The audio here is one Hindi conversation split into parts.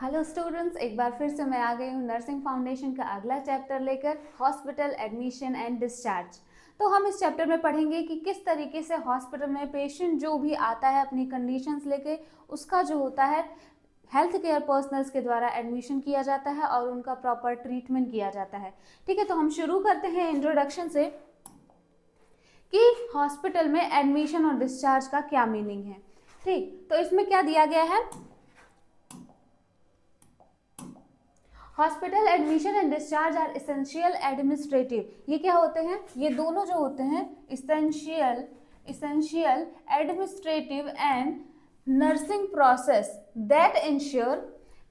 हेलो स्टूडेंट्स, एक बार फिर से मैं आ गई हूँ नर्सिंग फाउंडेशन का अगला चैप्टर लेकर, हॉस्पिटल एडमिशन एंड डिस्चार्ज। तो हम इस चैप्टर में पढ़ेंगे कि किस तरीके से हॉस्पिटल में पेशेंट जो भी आता है अपनी कंडीशंस लेके, उसका जो होता है हेल्थ केयर पर्सनल्स के द्वारा एडमिशन किया जाता है और उनका प्रॉपर ट्रीटमेंट किया जाता है। ठीक है, तो हम शुरू करते हैं इंट्रोडक्शन से कि हॉस्पिटल में एडमिशन और डिस्चार्ज का क्या मीनिंग है। ठीक, तो इसमें क्या दिया गया है, hospital admission and discharge are essential administrative. ये क्या होते हैं, ये दोनों जो होते हैं essential administrative and nursing process that ensure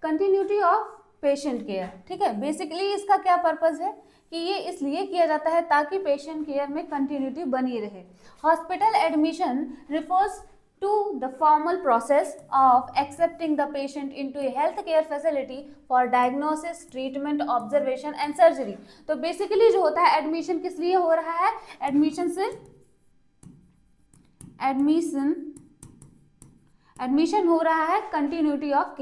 continuity of patient care. ठीक है, बेसिकली इसका क्या पर्पज है कि ये इसलिए किया जाता है ताकि पेशेंट केयर में कंटिन्यूटी बनी रहे। Hospital admission refers to the formal process of accepting the patient into a health care facility for diagnosis, treatment, observation and surgery। तो बेसिकली जो होता है एडमिशन किस लिए हो रहा है, एडमिशन हो रहा है कंटिन्यूटी ऑफ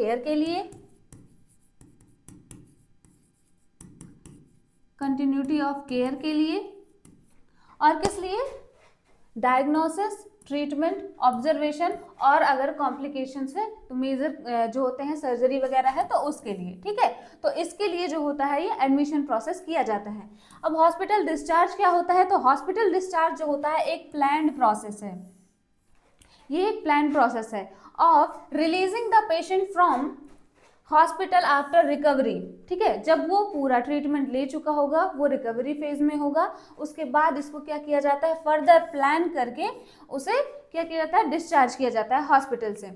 केयर के लिए, और किस लिए, डायग्नोसिस, ट्रीटमेंट, ऑब्जर्वेशन और अगर कॉम्प्लिकेशंस है तो मेजर जो होते हैं सर्जरी वगैरह है तो उसके लिए। ठीक है, तो इसके लिए जो होता है ये एडमिशन प्रोसेस किया जाता है। अब हॉस्पिटल डिस्चार्ज क्या होता है, तो हॉस्पिटल डिस्चार्ज जो होता है एक प्लान्ड प्रोसेस है, ये एक प्लान प्रोसेस है of releasing the patient from hospital after recovery. ठीक है, जब वो पूरा ट्रीटमेंट ले चुका होगा, वो रिकवरी फेज में होगा, उसके बाद इसको क्या किया जाता है, फर्दर प्लान करके उसे क्या किया जाता है, डिस्चार्ज किया जाता है हॉस्पिटल से।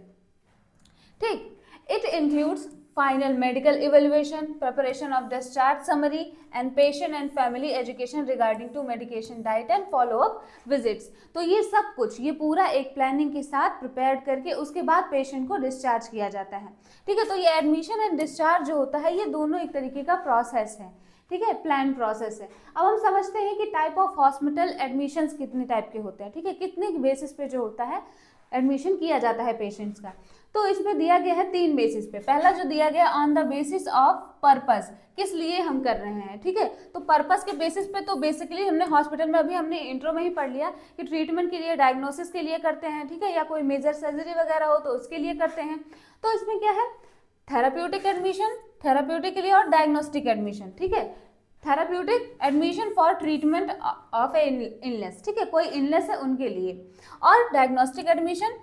ठीक, it includes final medical evaluation, preparation of discharge summary and patient and family education regarding to medication, diet and follow up visits। तो ये सब कुछ, ये पूरा एक प्लानिंग के साथ प्रिपेयर करके उसके बाद पेशेंट को डिस्चार्ज किया जाता है। ठीक है, तो ये एडमिशन एंड डिस्चार्ज जो होता है ये दोनों एक तरीके का प्रोसेस है। ठीक है, प्लान प्रोसेस है। अब हम समझते हैं कि टाइप ऑफ हॉस्पिटल एडमिशंस कितने टाइप के होते हैं। ठीक है, कितने बेसिस पे जो होता है एडमिशन किया जाता है पेशेंट्स का, तो इसमें दिया गया है 3 बेसिस पे। पहला जो दिया गया on the basis of purpose, किस लिए हम कर रहे हैं। ठीक है, तो पर्पस के बेसिस पे तो बेसिकली हमने हॉस्पिटल में अभी हमने इंट्रो में ही पढ़ लिया कि ट्रीटमेंट के लिए, डायग्नोसिस के लिए करते हैं। ठीक है, या कोई मेजर सर्जरी वगैरह हो तो उसके लिए करते हैं। तो इसमें क्या है, थेराप्यूटिक एडमिशन, थेराप्यूटिक के लिए, और डायग्नोस्टिक एडमिशन। ठीक है, therapeutic admission for treatment of A illness. ठीक है, कोई इलनेस है उनके लिए, और डायग्नोस्टिक एडमिशन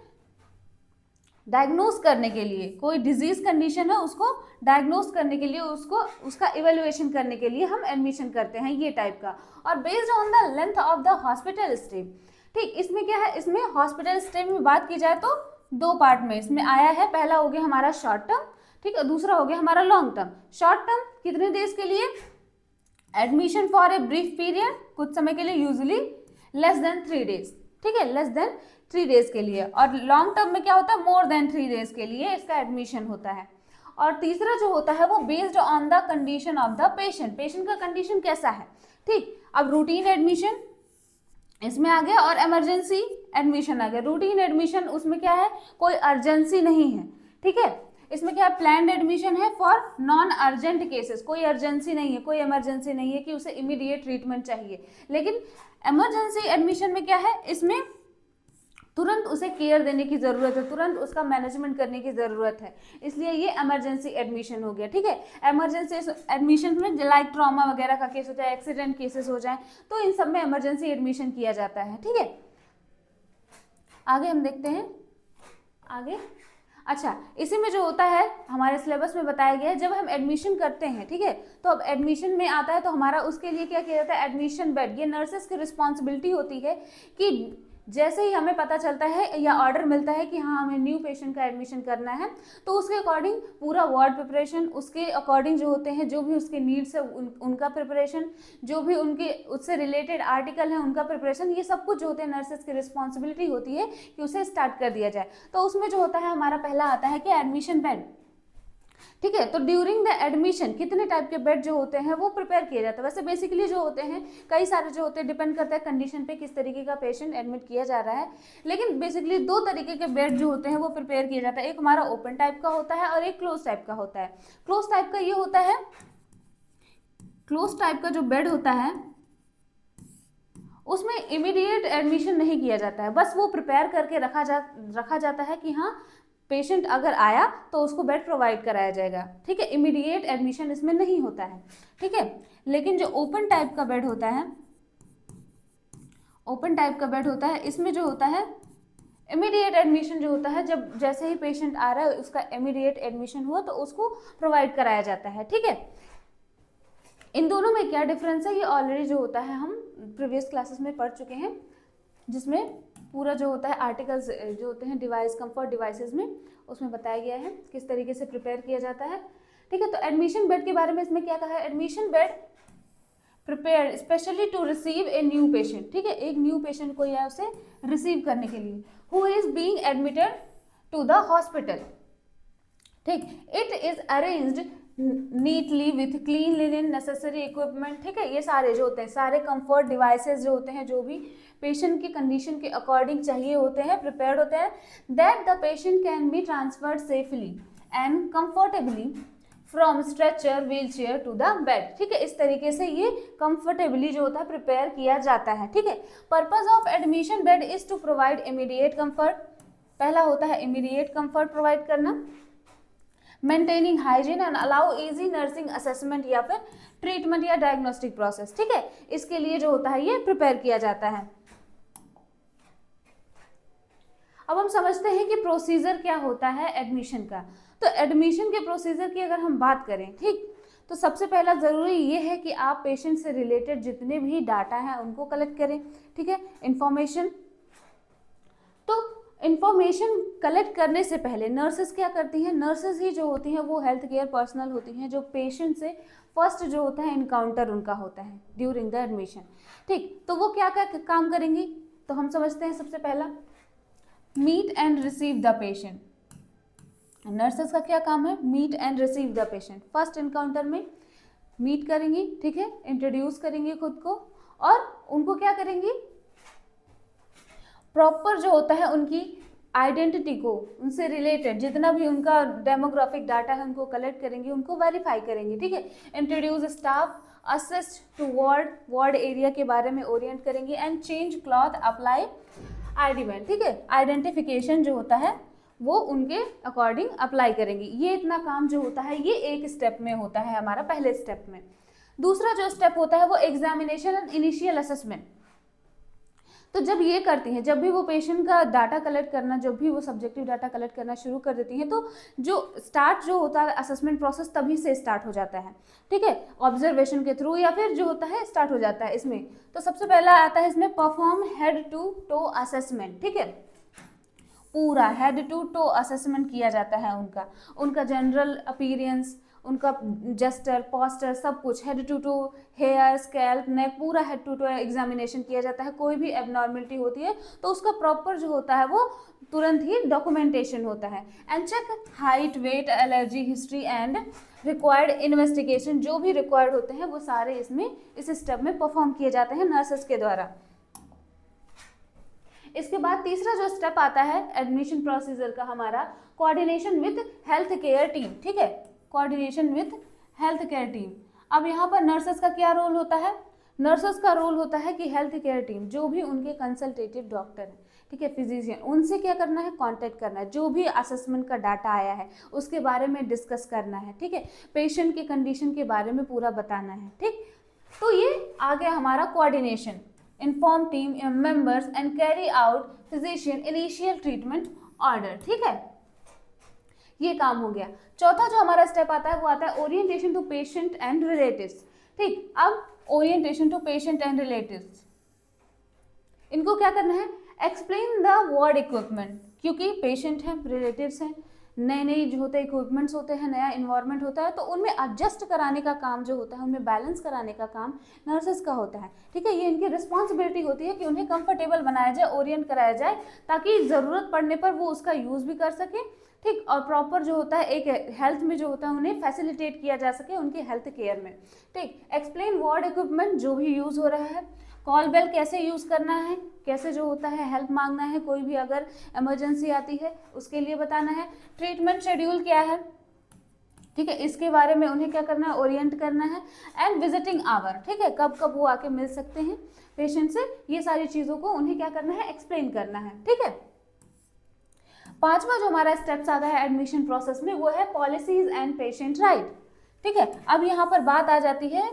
डायग्नोस करने के लिए, कोई डिजीज कंडीशन है उसको डायग्नोस करने के लिए, उसको उसका इवेल्युएशन करने के लिए हम एडमिशन करते हैं, ये टाइप का। और based on the length of the hospital stay. ठीक, इसमें क्या है, इसमें हॉस्पिटल स्टे में बात की जाए तो 2 पार्ट में इसमें आया है। पहला हो गया हमारा शॉर्ट टर्म, ठीक है, दूसरा हो गया हमारा लॉन्ग टर्म। शॉर्ट टर्म कितने डेज के लिए, admission for a brief period, कुछ समय के लिए, यूजुअली लेस देन 3 डेज। ठीक है, लेस देन 3 डेज के लिए। और लॉन्ग टर्म में क्या होता है, मोर देन 3 डेज के लिए इसका एडमिशन होता है। और तीसरा जो होता है वो based on the condition of the patient, patient का कंडीशन कैसा है। ठीक, अब रूटीन एडमिशन इसमें आ गया और इमरजेंसी एडमिशन आ गया। रूटीन एडमिशन उसमें क्या है, कोई अर्जेंसी नहीं है। ठीक है, इसमें क्या है, प्लान्ड एडमिशन है फॉर नॉन अर्जेंट केसेस, कोई अर्जेंसी नहीं है, कोई इमरजेंसी नहीं है कि उसे इमीडिएट ट्रीटमेंट चाहिए। लेकिन इमरजेंसी एडमिशन में क्या है, इसमें तुरंत उसे केयर देने की ज़रूरत है, तुरंत उसका मैनेजमेंट करने की ज़रूरत है, इसलिए ये इमरजेंसी एडमिशन हो गया। ठीक है, इमरजेंसी एडमिशन में लाइक ट्रॉमा वगैरह का केस हो जाए, एक्सीडेंट केसेस हो जाए, तो इन सब में इमरजेंसी एडमिशन किया जाता है। ठीक है, आगे हम देखते हैं आगे। अच्छा, इसी में जो होता है हमारे सिलेबस में बताया गया है, जब हम एडमिशन करते हैं, ठीक है, तो अब एडमिशन में आता है तो हमारा उसके लिए क्या किया जाता है, एडमिशन बेड। ये नर्सेस की रिस्पॉन्सिबिलिटी होती है कि जैसे ही हमें पता चलता है या ऑर्डर मिलता है कि हाँ हमें न्यू पेशेंट का एडमिशन करना है, तो उसके अकॉर्डिंग पूरा वार्ड प्रिपरेशन, उसके अकॉर्डिंग जो होते हैं, जो भी उसके नीड्स है उनका प्रिपरेशन, जो भी उनके उससे रिलेटेड आर्टिकल है उनका प्रिपरेशन, ये सब कुछ जो होते हैं नर्सेस की रिस्पॉन्सिबिलिटी होती है कि उसे स्टार्ट कर दिया जाए। तो उसमें जो होता है हमारा पहला आता है कि एडमिशन बेड। ठीक है। तो ड्यूरिंग द एडमिशन कितने टाइप के बेड जो होते हैं वो प्रिपेयर किए जाते हैं। वैसे बेसिकली जो होते हैं कई सारे जो होते हैं, डिपेंड करता है कंडीशन पे किस तरीके का पेशेंट एडमिट किया जा रहा है, लेकिन बेसिकली 2 तरीके के बेड जो होते हैं वो प्रिपेयर किया जाता है। एक हमारा ओपन टाइप का होता है और एक क्लोज टाइप का होता है। क्लोज टाइप का ये होता है, क्लोज टाइप का जो बेड होता है उसमें इमीडिएट एडमिशन नहीं किया जाता है, बस वो प्रिपेयर करके रखा जाता है कि हाँ पेशेंट अगर आया तो उसको बेड प्रोवाइड कराया जाएगा। ठीक है, इमीडिएट एडमिशन इसमें नहीं होता है। ठीक है, लेकिन जो ओपन टाइप का बेड होता है, ओपन टाइप का बेड होता है, इसमें जो होता है इमीडिएट एडमिशन जो होता है, जब जैसे ही पेशेंट आ रहा है उसका इमीडिएट एडमिशन हुआ तो उसको प्रोवाइड कराया जाता है। ठीक है, इन दोनों में क्या डिफरेंस है ये ऑलरेडी जो होता है हम प्रीवियस क्लासेस में पढ़ चुके हैं, जिसमें पूरा जो होता है आर्टिकल्स जो होते हैं डिवाइस, कंफर्ट डिवाइसेस में, उसमें बताया गया है किस तरीके से प्रिपेयर किया जाता है। ठीक है, तो एडमिशन बेड के बारे में इसमें क्या कहा है, admission bed prepared specially to receive a new patient. ठीक है, एक न्यू पेशेंट को या उसे रिसीव करने के लिए, who is being admitted to the hospital. ठीक, it is arranged neatly with clean linen necessary equipment. ठीक है, ये सारे जो होते हैं, सारे कंफर्ट डिवाइसेस जो होते हैं, जो भी पेशेंट की कंडीशन के अकॉर्डिंग चाहिए होते हैं, प्रिपेयर्ड होते हैं, that the patient can be transferred safely and comfortably from stretcher wheel chair to the bed. ठीक है, इस तरीके से ये कंफर्टेबली जो होता है प्रिपेयर किया जाता है। ठीक है, purpose of admission bed is to provide immediate comfort. पहला होता है इमीडिएट कंफर्ट प्रोवाइड करना, maintaining hygiene and allow easy nursing assessment या फिर ट्रीटमेंट या डायग्नोस्टिक प्रोसेस। ठीक है, इसके लिए जो होता है ये प्रिपेयर किया जाता है। अब हम समझते हैं कि प्रोसीजर क्या होता है एडमिशन का। तो एडमिशन के प्रोसीजर की अगर हम बात करें, ठीक, तो सबसे पहला ज़रूरी ये है कि आप पेशेंट से रिलेटेड जितने भी डाटा हैं उनको कलेक्ट करें। ठीक है, इंफॉर्मेशन, तो इंफॉर्मेशन कलेक्ट करने से पहले नर्सेस क्या करती हैं, नर्सेस ही जो होती हैं वो हेल्थ केयर पर्सनल होती हैं, जो पेशेंट से फर्स्ट जो होता है इनकाउंटर उनका होता है ड्यूरिंग द एडमिशन। ठीक, तो वो क्या क्या काम करेंगी, तो हम समझते हैं सबसे पहला meet and receive the patient. Nurses का क्या काम है, meet and receive the patient. First encounter में मीट करेंगी, ठीक है, इंट्रोड्यूस करेंगी खुद को, और उनको क्या करेंगी, प्रॉपर जो होता है उनकी आइडेंटिटी को, उनसे रिलेटेड जितना भी उनका डेमोग्राफिक डाटा है उनको कलेक्ट करेंगी, उनको वेरीफाई करेंगी। ठीक है, introduce staff, assist to ward area के बारे में ओरिएंट करेंगी, and change cloth, apply ID band. ठीक है, आइडेंटिफिकेशन जो होता है वो उनके अकॉर्डिंग अप्लाई करेंगी। ये इतना काम जो होता है ये एक स्टेप में होता है हमारा, पहले स्टेप में। दूसरा जो स्टेप होता है वो एग्जामिनेशन एंड इनिशियल असेसमेंट। तो जब ये करती हैं, जब भी वो पेशेंट का डाटा कलेक्ट करना, जब भी वो सब्जेक्टिव डाटा कलेक्ट करना शुरू कर देती हैं, तो जो स्टार्ट जो होता है असेसमेंट प्रोसेस तभी से स्टार्ट हो जाता है। ठीक है, ऑब्जर्वेशन के थ्रू या फिर जो होता है स्टार्ट हो जाता है इसमें। तो सबसे पहला आता है इसमें perform head to toe assessment. ठीक है, पूरा हेड टू टो असेसमेंट किया जाता है उनका जनरल अपीयरेंस, उनका जेस्टर, पोस्टर, सब कुछ head to toe, hair, scalp, neck, पूरा हेड टू टो एग्जामिनेशन किया जाता है। कोई भी एबनॉर्मलिटी होती है तो उसका प्रॉपर जो होता है वो तुरंत ही डॉक्यूमेंटेशन होता है। And check height, weight, allergy history and required investigation, जो भी रिक्वायर्ड होते हैं वो सारे इसमें इस स्टेप में परफॉर्म किए जाते हैं नर्सेस के द्वारा। इसके बाद तीसरा जो स्टेप आता है एडमिशन प्रोसीजर का हमारा, coordination with health care team. ठीक है, coordination with health care team. अब यहाँ पर नर्सेस का क्या रोल होता है, नर्सेस का रोल होता है कि हेल्थ केयर टीम, जो भी उनके कंसल्टेटिव डॉक्टर हैं, ठीक है, फिजिशियन, उनसे क्या करना है, कांटेक्ट करना है, जो भी असेसमेंट का डाटा आया है उसके बारे में डिस्कस करना है। ठीक है, पेशेंट की कंडीशन के बारे में पूरा बताना है। ठीक, तो ये आ गया हमारा coordination, inform team members and carry out physician initial treatment order. ठीक है, ये काम हो गया। चौथा जो हमारा स्टेप आता है वो आता है orientation to patient and relatives. ठीक, अब orientation to patient and relatives, इनको क्या करना है, एक्सप्लेन द वार्ड इक्विपमेंट, क्योंकि पेशेंट हैं, रिलेटिव्स हैं, नए नए जो होते हैं इक्विपमेंट्स होते हैं, नया इन्वायरमेंट होता है, तो उनमें एडजस्ट कराने का काम जो होता है, उनमें बैलेंस कराने का काम नर्सेस का होता है। ठीक है, ये इनकी रिस्पॉन्सिबिलिटी होती है कि उन्हें कंफर्टेबल बनाया जाए, ओरिएंट कराया जाए, ताकि ज़रूरत पड़ने पर वो उसका यूज़ भी कर सके, ठीक, और प्रॉपर जो होता है एक हेल्थ में जो होता है उन्हें फैसिलिटेट किया जा सके उनके हेल्थ केयर में। ठीक, एक्सप्लेन वार्ड इक्विपमेंट जो भी यूज हो रहा है, कॉल बेल कैसे यूज करना है, कैसे जो होता है हेल्प मांगना है, कोई भी अगर इमरजेंसी आती है उसके लिए बताना है, ट्रीटमेंट शेड्यूल क्या है, ठीक है, इसके बारे में उन्हें क्या करना है, ओरिएंट करना है, एंड विजिटिंग आवर, ठीक है, कब कब वो आके मिल सकते हैं पेशेंट से, ये सारी चीजों को उन्हें क्या करना है, एक्सप्लेन करना है। ठीक है, पांचवा जो हमारा स्टेप्स आता है एडमिशन प्रोसेस में वो है पॉलिसीज एंड पेशेंट राइट। ठीक है, अब यहाँ पर बात आ जाती है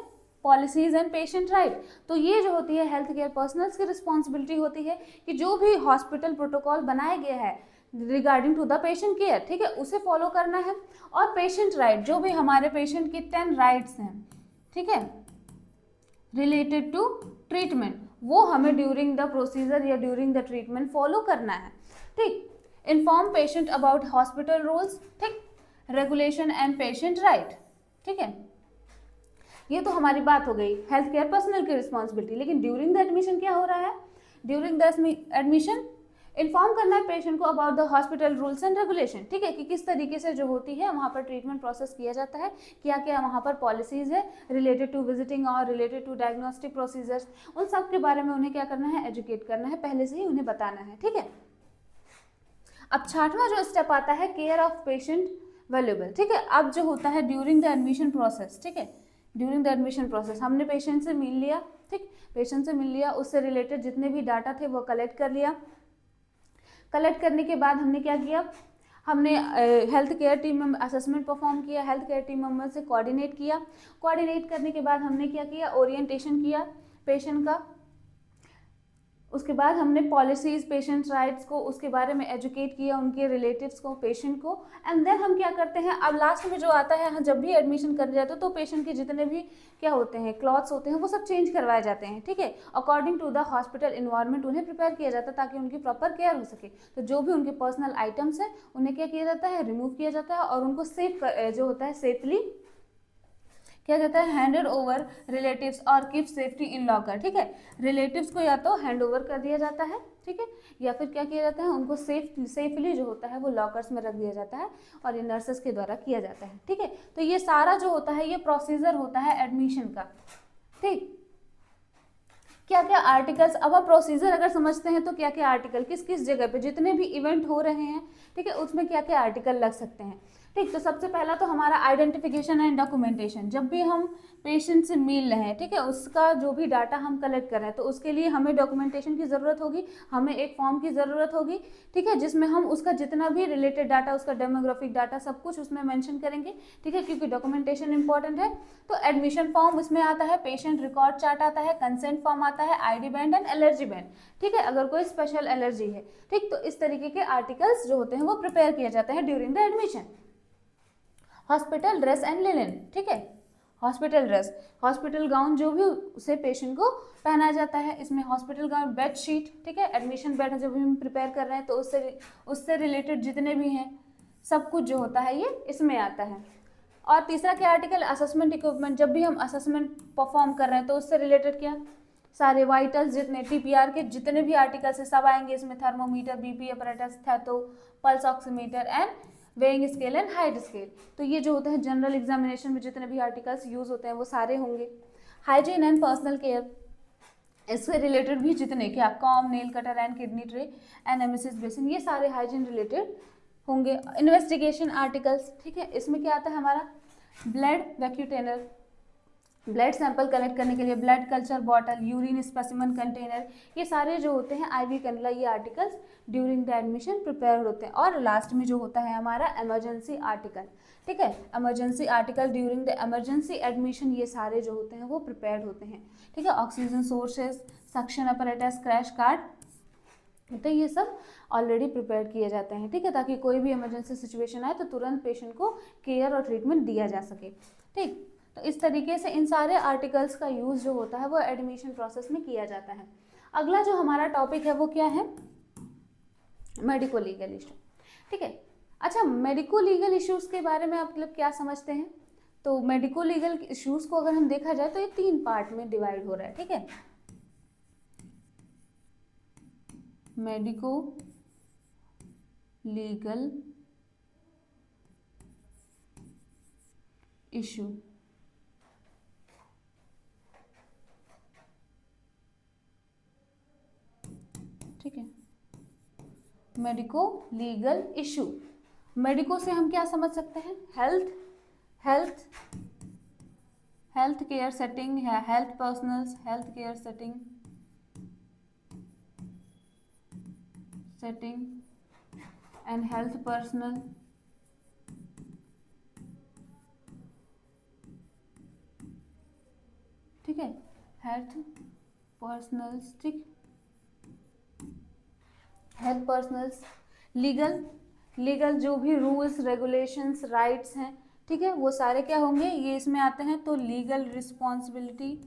पॉलिसीज एंड पेशेंट राइट। तो ये जो होती है हेल्थ केयर पर्सनल्स की रिस्पॉन्सिबिलिटी होती है कि जो भी हॉस्पिटल प्रोटोकॉल बनाया गया है regarding to the patient care, ठीक है, उसे फॉलो करना है। और पेशेंट राइट, जो भी हमारे पेशेंट की 10 राइट्स हैं, ठीक है, रिलेटेड टू ट्रीटमेंट, वो हमें ड्यूरिंग द प्रोसीजर या ड्यूरिंग द ट्रीटमेंट फॉलो करना है। ठीक, inform patient about hospital rules, ठीक, रेगुलेशन एंड पेशेंट राइट। ठीक है, ये तो हमारी बात हो गई हेल्थ केयर पर्सनल की रिस्पॉन्सिबिलिटी। लेकिन ड्यूरिंग द एडमिशन क्या हो रहा है, ड्यूरिंग द एडमिशन इन्फॉर्म करना है पेशेंट को about the hospital rules and regulation. ठीक है, कि किस तरीके से जो होती है वहाँ पर ट्रीटमेंट प्रोसेस किया जाता है, क्या क्या वहाँ पर पॉलिसीज है रिलेटेड टू विजिटिंग और रिलेटेड टू डायग्नोस्टिक प्रोसीजर्स, उन सब के बारे में उन्हें क्या करना है, एजुकेट करना है, पहले से ही उन्हें बताना है। ठीक है, अब छठवां जो स्टेप आता है केयर ऑफ पेशेंट वैल्यूएबल। ठीक है, अब जो होता है ड्यूरिंग द एडमिशन प्रोसेस, ठीक है, ड्यूरिंग द एडमिशन प्रोसेस हमने पेशेंट से मिल लिया, ठीक, पेशेंट से मिल लिया, उससे रिलेटेड जितने भी डाटा थे वो कलेक्ट कर लिया। कलेक्ट करने के बाद हमने क्या किया, हमने हेल्थ केयर टीम में असेसमेंट परफॉर्म किया, हेल्थ केयर टीम मेंबर से कोऑर्डिनेट किया, कोऑर्डिनेट करने के बाद हमने क्या किया, ओरिएंटेशन किया पेशेंट का। उसके बाद हमने पॉलिसीज, पेशेंट राइट्स को उसके बारे में एजुकेट किया, उनके रिलेटिव्स को, पेशेंट को। एंड देन हम क्या करते हैं, अब लास्ट में जो आता है, जब भी एडमिशन कर जाते तो पेशेंट के जितने भी क्या होते हैं क्लॉथ्स होते हैं वो सब चेंज करवाए जाते हैं। ठीक है, according to the hospital environment उन्हें प्रिपेयर किया जाता है ताकि उनकी प्रॉपर केयर हो सके। तो जो भी उनके पर्सनल आइटम्स हैं उन्हें क्या किया जाता है, रिमूव किया जाता है और उनको सेफ जो होता है सेफली क्या कहता है, हैंडेड ओवर रिलेटिव्स और कीप सेफ्टी इन लॉकर। ठीक है, रिलेटिव्स को या तो हैंड ओवर कर दिया जाता है, ठीक है, या फिर क्या किया जाता है, उनको सेफली जो होता है वो लॉकर्स में रख दिया जाता है और ये नर्सेस के द्वारा किया जाता है। ठीक है, तो ये सारा जो होता है ये प्रोसीजर होता है एडमिशन का। ठीक, क्या क्या आर्टिकल्स, अब आप प्रोसीजर अगर समझते हैं तो क्या क्या आर्टिकल किस किस जगह पे जितने भी इवेंट हो रहे हैं, ठीक है, उसमें क्या क्या आर्टिकल लग सकते हैं। ठीक, तो सबसे पहला तो हमारा आइडेंटिफिकेशन एंड डॉक्यूमेंटेशन, जब भी हम पेशेंट से मिल रहे हैं, ठीक है, उसका जो भी डाटा हम कलेक्ट कर रहे हैं तो उसके लिए हमें डॉक्यूमेंटेशन की ज़रूरत होगी, हमें एक फॉर्म की ज़रूरत होगी, ठीक है, जिसमें हम उसका जितना भी रिलेटेड डाटा, उसका डेमोग्राफिक डाटा सब कुछ उसमें मेंशन करेंगे। ठीक है, क्योंकि डॉक्यूमेंटेशन इंपॉर्टेंट है। तो एडमिशन फॉर्म उसमें आता है, पेशेंट रिकॉर्ड चार्ट आता है, कंसेंट फॉर्म आता है, ID band and allergy band, ठीक है, अगर कोई स्पेशल एलर्जी है। ठीक, तो इस तरीके के आर्टिकल्स जो होते हैं वो प्रिपेयर किए जाते हैं during the admission. Hospital dress and linen, ठीक है, हॉस्पिटल ड्रेस, हॉस्पिटल गाउन जो भी उसे पेशेंट को पहनाया जाता है, इसमें हॉस्पिटल गाउन, बेड शीट, ठीक है, एडमिशन बेड जब भी हम प्रिपेयर कर रहे हैं तो उससे रिलेटेड जितने भी हैं सब कुछ जो होता है ये इसमें आता है। और तीसरा क्या आर्टिकल, असेसमेंट इक्विपमेंट, जब भी हम असेसमेंट परफॉर्म कर रहे हैं तो उससे रिलेटेड क्या सारे वाइटल्स जितने टीपीआर के जितने भी आर्टिकल्स है सब आएंगे इसमें, thermometer, BP apparatus, stetho, pulse oximeter and weighing scale and height scale. तो ये जो होते हैं जनरल एग्जामिनेशन में जितने भी आर्टिकल्स यूज होते हैं वो सारे होंगे। हाइजीन एंड पर्सनल केयर, इससे रिलेटेड भी जितने क्या comb, nail cutter and kidney tray and emesis basin, ये सारे हाइजीन रिलेटेड होंगे। इन्वेस्टिगेशन आर्टिकल्स, ठीक है, इसमें क्या आता है हमारा blood vacutainer, blood sample collect करने के लिए blood culture bottle, urine specimen container, ये सारे जो होते हैं आईवी कैनुला, ये articles during the admission prepare होते हैं। और लास्ट में जो होता है हमारा इमरजेंसी आर्टिकल, ठीक है, emergency article during the emergency admission, ये सारे जो होते हैं वो प्रिपेयर्ड होते हैं। ठीक है, oxygen sources, suction apparatus, crash card, तो ये सब ऑलरेडी प्रिपेयर किए जाते हैं। ठीक है, ताकि कोई भी इमरजेंसी सिचुएशन आए तो तुरंत पेशेंट को केयर और ट्रीटमेंट दिया जा सके। ठीक, तो इस तरीके से इन सारे आर्टिकल्स का यूज़ जो होता है वो एडमिशन प्रोसेस में किया जाता है। अगला जो हमारा टॉपिक है वो क्या है, मेडिको लीगल इशू। ठीक है, अच्छा, मेडिको लीगल इश्यूज़ के बारे में आप मतलब क्या समझते हैं। तो मेडिको लीगल इश्यूज़ को अगर हम देखा जाए तो ये 3 पार्ट में डिवाइड हो रहा है। ठीक है, मेडिको लीगल इशू, ठीक है, मेडिको लीगल इशू। मेडिको से हम क्या समझ सकते हैं, health health health care setting है, health personals, health care setting and health personal, ठीक है, हेल्थ पर्सनल्स, ठीक, हेल्थ पर्सनल्स, लीगल जो भी रूल्स रेगुलेशंस राइट्स हैं, ठीक है, वो सारे क्या होंगे, ये इसमें आते हैं। तो legal responsibility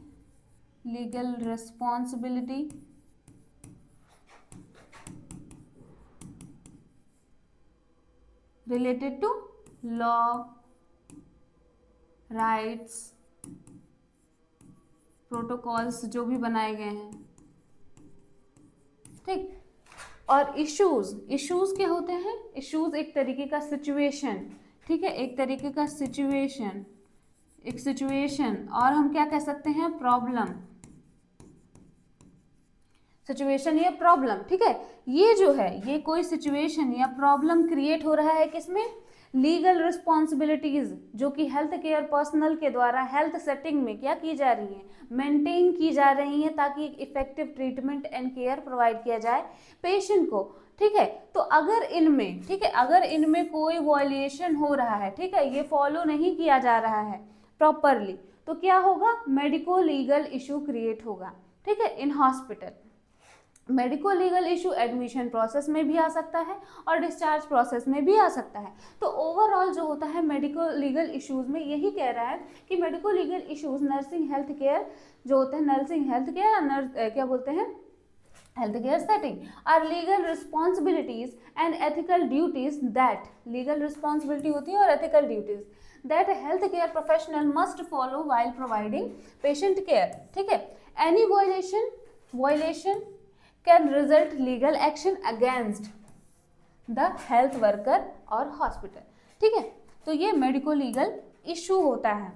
related to law, rights, protocols जो भी बनाए गए हैं, ठीक। और इश्यूज क्या होते हैं, इश्यूज एक तरीके का सिचुएशन, ठीक है, एक तरीके का सिचुएशन, एक सिचुएशन, और हम क्या कह सकते हैं, प्रॉब्लम, सिचुएशन या प्रॉब्लम, ठीक है। ये जो है, ये कोई सिचुएशन या प्रॉब्लम क्रिएट हो रहा है किसमें, लीगल रिस्पॉन्सिबिलिटीज जो कि हेल्थ केयर पर्सनल के द्वारा हेल्थ सेटिंग में क्या की जा रही है, मेंटेन की जा रही है, ताकि effective treatment and care provide किया जाए पेशेंट को, ठीक है। तो अगर इनमें, ठीक है, अगर इनमें कोई वॉयलेशन हो रहा है, ठीक है, ये फॉलो नहीं किया जा रहा है प्रॉपरली, तो क्या होगा, मेडिको लीगल इशू क्रिएट होगा, ठीक है, in hospital. Medico legal issue admission process में भी आ सकता है और डिस्चार्ज प्रोसेस में भी आ सकता है। तो ओवरऑल जो होता है मेडिको लीगल इश्यूज में यही कह रहा है कि medico legal issues nursing health care जो होते हैं, नर्सिंग हेल्थ केयर क्या बोलते हैं, health care setting are legal responsibilities and ethical duties that, legal responsibility होती है और ethical duties that health care professional must follow while providing patient care, ठीक है। Any violation can result legal action against the health worker और हॉस्पिटल, ठीक है। तो ये मेडिको लीगल इशू होता है,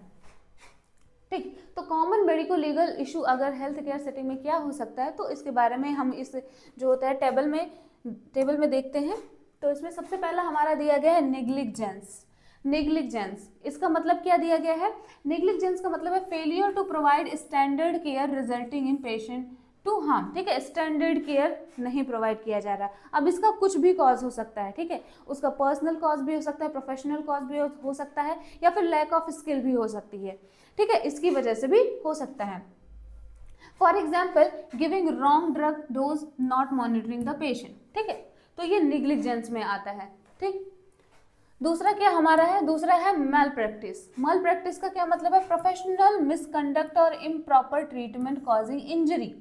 ठीक। तो कॉमन मेडिको लीगल इशू अगर हेल्थ केयर सेटिंग में क्या हो सकता है, तो इसके बारे में हम इस जो होता है टेबल में देखते हैं। तो इसमें सबसे पहला हमारा दिया गया है नेग्लिजेंस। इसका मतलब क्या दिया गया है, नेग्लिजेंस का मतलब है failure to provide standard care resulting in patient to harm, ठीक है, स्टैंडर्ड केयर नहीं प्रोवाइड किया जा रहा। अब इसका कुछ भी कॉज हो सकता है, ठीक है, उसका पर्सनल कॉज भी हो सकता है, प्रोफेशनल कॉज भी हो सकता है, या फिर लैक ऑफ स्किल भी हो सकती है, ठीक है, इसकी वजह से भी हो सकता है। For example giving wrong drug dose, not monitoring the patient, ठीक है, तो ये निग्लिजेंस में आता है, ठीक। दूसरा क्या हमारा है, दूसरा है मैल प्रैक्टिस का क्या मतलब है, प्रोफेशनल मिसकंडक्ट और इम्प्रॉपर ट्रीटमेंट कॉजिंग इंजरी,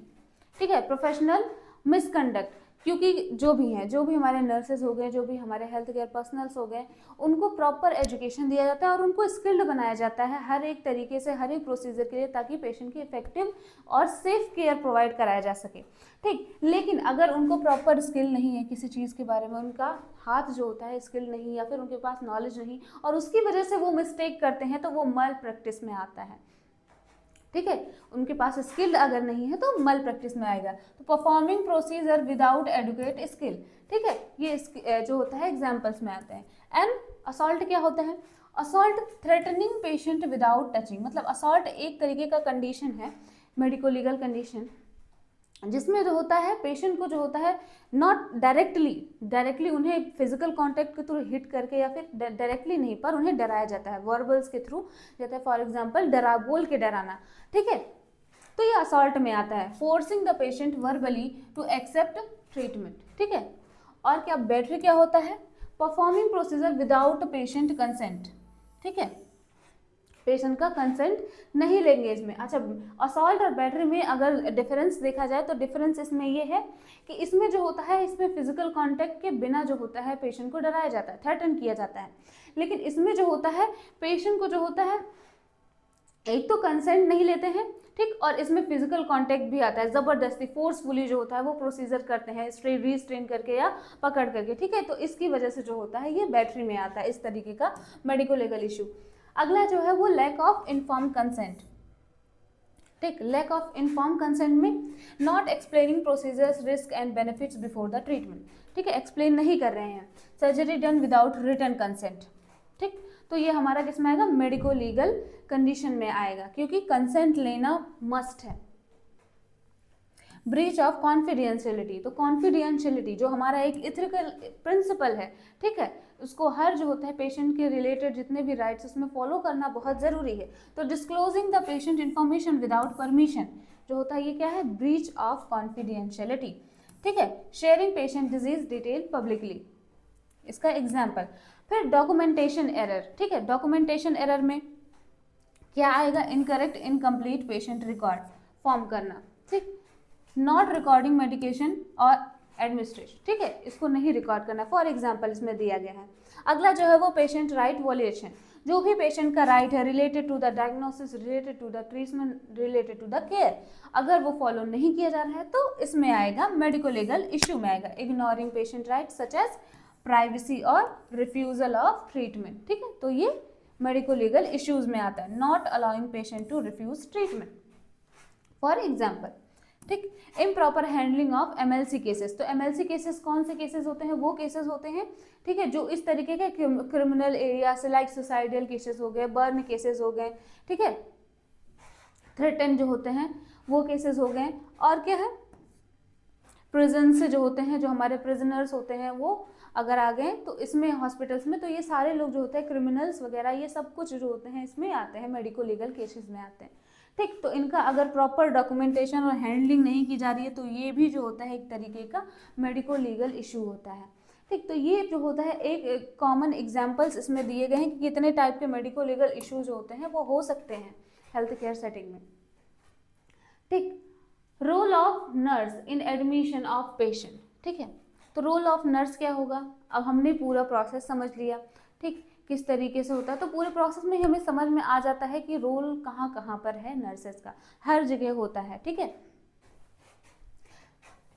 ठीक है, प्रोफेशनल मिसकंडक्ट, क्योंकि जो भी हमारे नर्सेज हो गए, जो भी हमारे हेल्थ केयर पर्सनल्स हो गए, उनको प्रॉपर एजुकेशन दिया जाता है और उनको स्किल्ड बनाया जाता है हर एक तरीके से, हर एक प्रोसीजर के लिए, ताकि पेशेंट की इफेक्टिव और सेफ केयर प्रोवाइड कराया जा सके, ठीक। लेकिन अगर उनको प्रॉपर स्किल नहीं है किसी चीज़ के बारे में, उनका हाथ जो होता है स्किल नहीं, या फिर उनके पास नॉलेज नहीं, और उसकी वजह से वो मिस्टेक करते हैं, तो वो मैल प्रैक्टिस में आता है, ठीक है। उनके पास स्किल अगर नहीं है तो मल प्रैक्टिस में आएगा। तो performing procedure without adequate skill, ठीक है, ये जो होता है एग्जांपल्स में आते हैं। एंड असॉल्ट क्या होता है, assault threatening patient without touching, मतलब असॉल्ट एक तरीके का कंडीशन है, मेडिको लीगल कंडीशन, जिसमें जो होता है पेशेंट को जो होता है नॉट डायरेक्टली उन्हें फिजिकल कांटेक्ट के थ्रू हिट करके, या फिर डायरेक्टली नहीं, पर उन्हें डराया जाता है, वर्बल्स के थ्रू जाता है, फॉर एग्जांपल बोल के डराना, ठीक है, तो ये असॉल्ट में आता है। Forcing the patient verbally to accept treatment, ठीक है। और क्या बैटरी क्या होता है, performing procedure without patient consent, ठीक है, पेशेंट का कंसेंट नहीं लेंगे इसमें। अच्छा, असॉल्ट और बैटरी में अगर डिफरेंस देखा जाए तो डिफरेंस इसमें ये है कि इसमें जो होता है, इसमें फिजिकल कांटेक्ट के बिना जो होता है पेशेंट को डराया जाता है, थ्रेटन किया जाता है। लेकिन इसमें जो होता है पेशेंट को जो होता है, एक तो कंसेंट नहीं लेते हैं, ठीक, और इसमें फिजिकल कांटेक्ट भी आता है, जबरदस्ती फोर्सफुली जो होता है वो प्रोसीजर करते हैं, रिस्ट्रेन करके या पकड़ करके, ठीक है। तो इसकी वजह से जो होता है ये बैटरी में आता है, इस तरीके का मेडिको लीगल इशू। अगला जो है वो लैक ऑफ इन्फॉर्म्ड कंसेंट, ठीक, लैक ऑफ इन्फॉर्म कंसेंट में not explaining procedures risk and benefits before the treatment, ठीक है, एक्सप्लेन नहीं कर रहे हैं, surgery done without written consent, ठीक, तो ये हमारा किस में आएगा, मेडिको लीगल कंडीशन में आएगा, क्योंकि कंसेंट लेना मस्ट है। ब्रीच ऑफ कॉन्फिडेंशियलिटी, तो कॉन्फिडेंशियलिटी जो हमारा एक इथिकल प्रिंसिपल है, ठीक है, उसको हर जो होता है पेशेंट के रिलेटेड जितने भी राइट्स उसमें फॉलो करना बहुत ज़रूरी है। तो disclosing the patient information without permission जो होता है ये क्या है, ब्रीच ऑफ कॉन्फिडेंशियलिटी, ठीक है। Sharing patient disease detail publicly, इसका एग्जाम्पल। फिर डॉक्यूमेंटेशन एरर, ठीक है, डॉक्यूमेंटेशन एरर में क्या आएगा, incorrect incomplete patient record form करना, ठीक, नॉट रिकॉर्डिंग मेडिकेशन और एडमिनिस्ट्रेशन, ठीक है, इसको नहीं रिकॉर्ड करना, फॉर एग्जाम्पल इसमें दिया गया है। अगला जो है वो पेशेंट राइट वॉल्यूशन, जो भी पेशेंट का राइट है related to the diagnosis, related to the treatment, related to the care, अगर वो फॉलो नहीं किया जा रहा है तो इसमें आएगा मेडिको लीगल इश्यू में आएगा। Ignoring patient right such as privacy और रिफ्यूजल ऑफ ट्रीटमेंट, ठीक है, तो ये मेडिको लीगल इश्यूज में आता है। Not allowing patient to refuse treatment, for example, ठीक। Improper handling of MLC cases, तो एमएलसी केसेस कौन से केसेस होते हैं, वो केसेस होते हैं, ठीक है, जो इस तरीके के क्रिमिनल एरिया से, लाइक सुसाइडल केसेस हो गए, बर्न केसेस हो गए, ठीक है, थ्रेटन जो होते हैं वो केसेस हो गए, और क्या है, प्रिजन से जो होते हैं, जो हमारे प्रिजनर्स होते हैं वो अगर आ गए तो इसमें हॉस्पिटल्स में, तो ये सारे लोग जो होते हैं क्रिमिनल्स वगैरह, ये सब कुछ जो होते हैं इसमें आते हैं, मेडिको लीगल केसेस में आते हैं, ठीक। तो इनका अगर प्रॉपर डॉक्यूमेंटेशन और हैंडलिंग नहीं की जा रही है तो ये भी जो होता है एक तरीके का मेडिको लीगल इशू होता है, ठीक। तो ये जो होता है एक कॉमन एग्जांपल्स इसमें दिए गए हैं कि कितने टाइप के मेडिको लीगल इश्यूज होते हैं वो हो सकते हैं हेल्थ केयर सेटिंग में, ठीक। Role of nurse in admission of patient, ठीक है, तो रोल ऑफ नर्स क्या होगा, अब हमने पूरा प्रोसेस समझ लिया, ठीक, किस तरीके से होता है, तो पूरे प्रोसेस में हमें समझ में आ जाता है कि रोल कहाँ कहाँ पर है नर्सेस का, हर जगह होता है, ठीक है।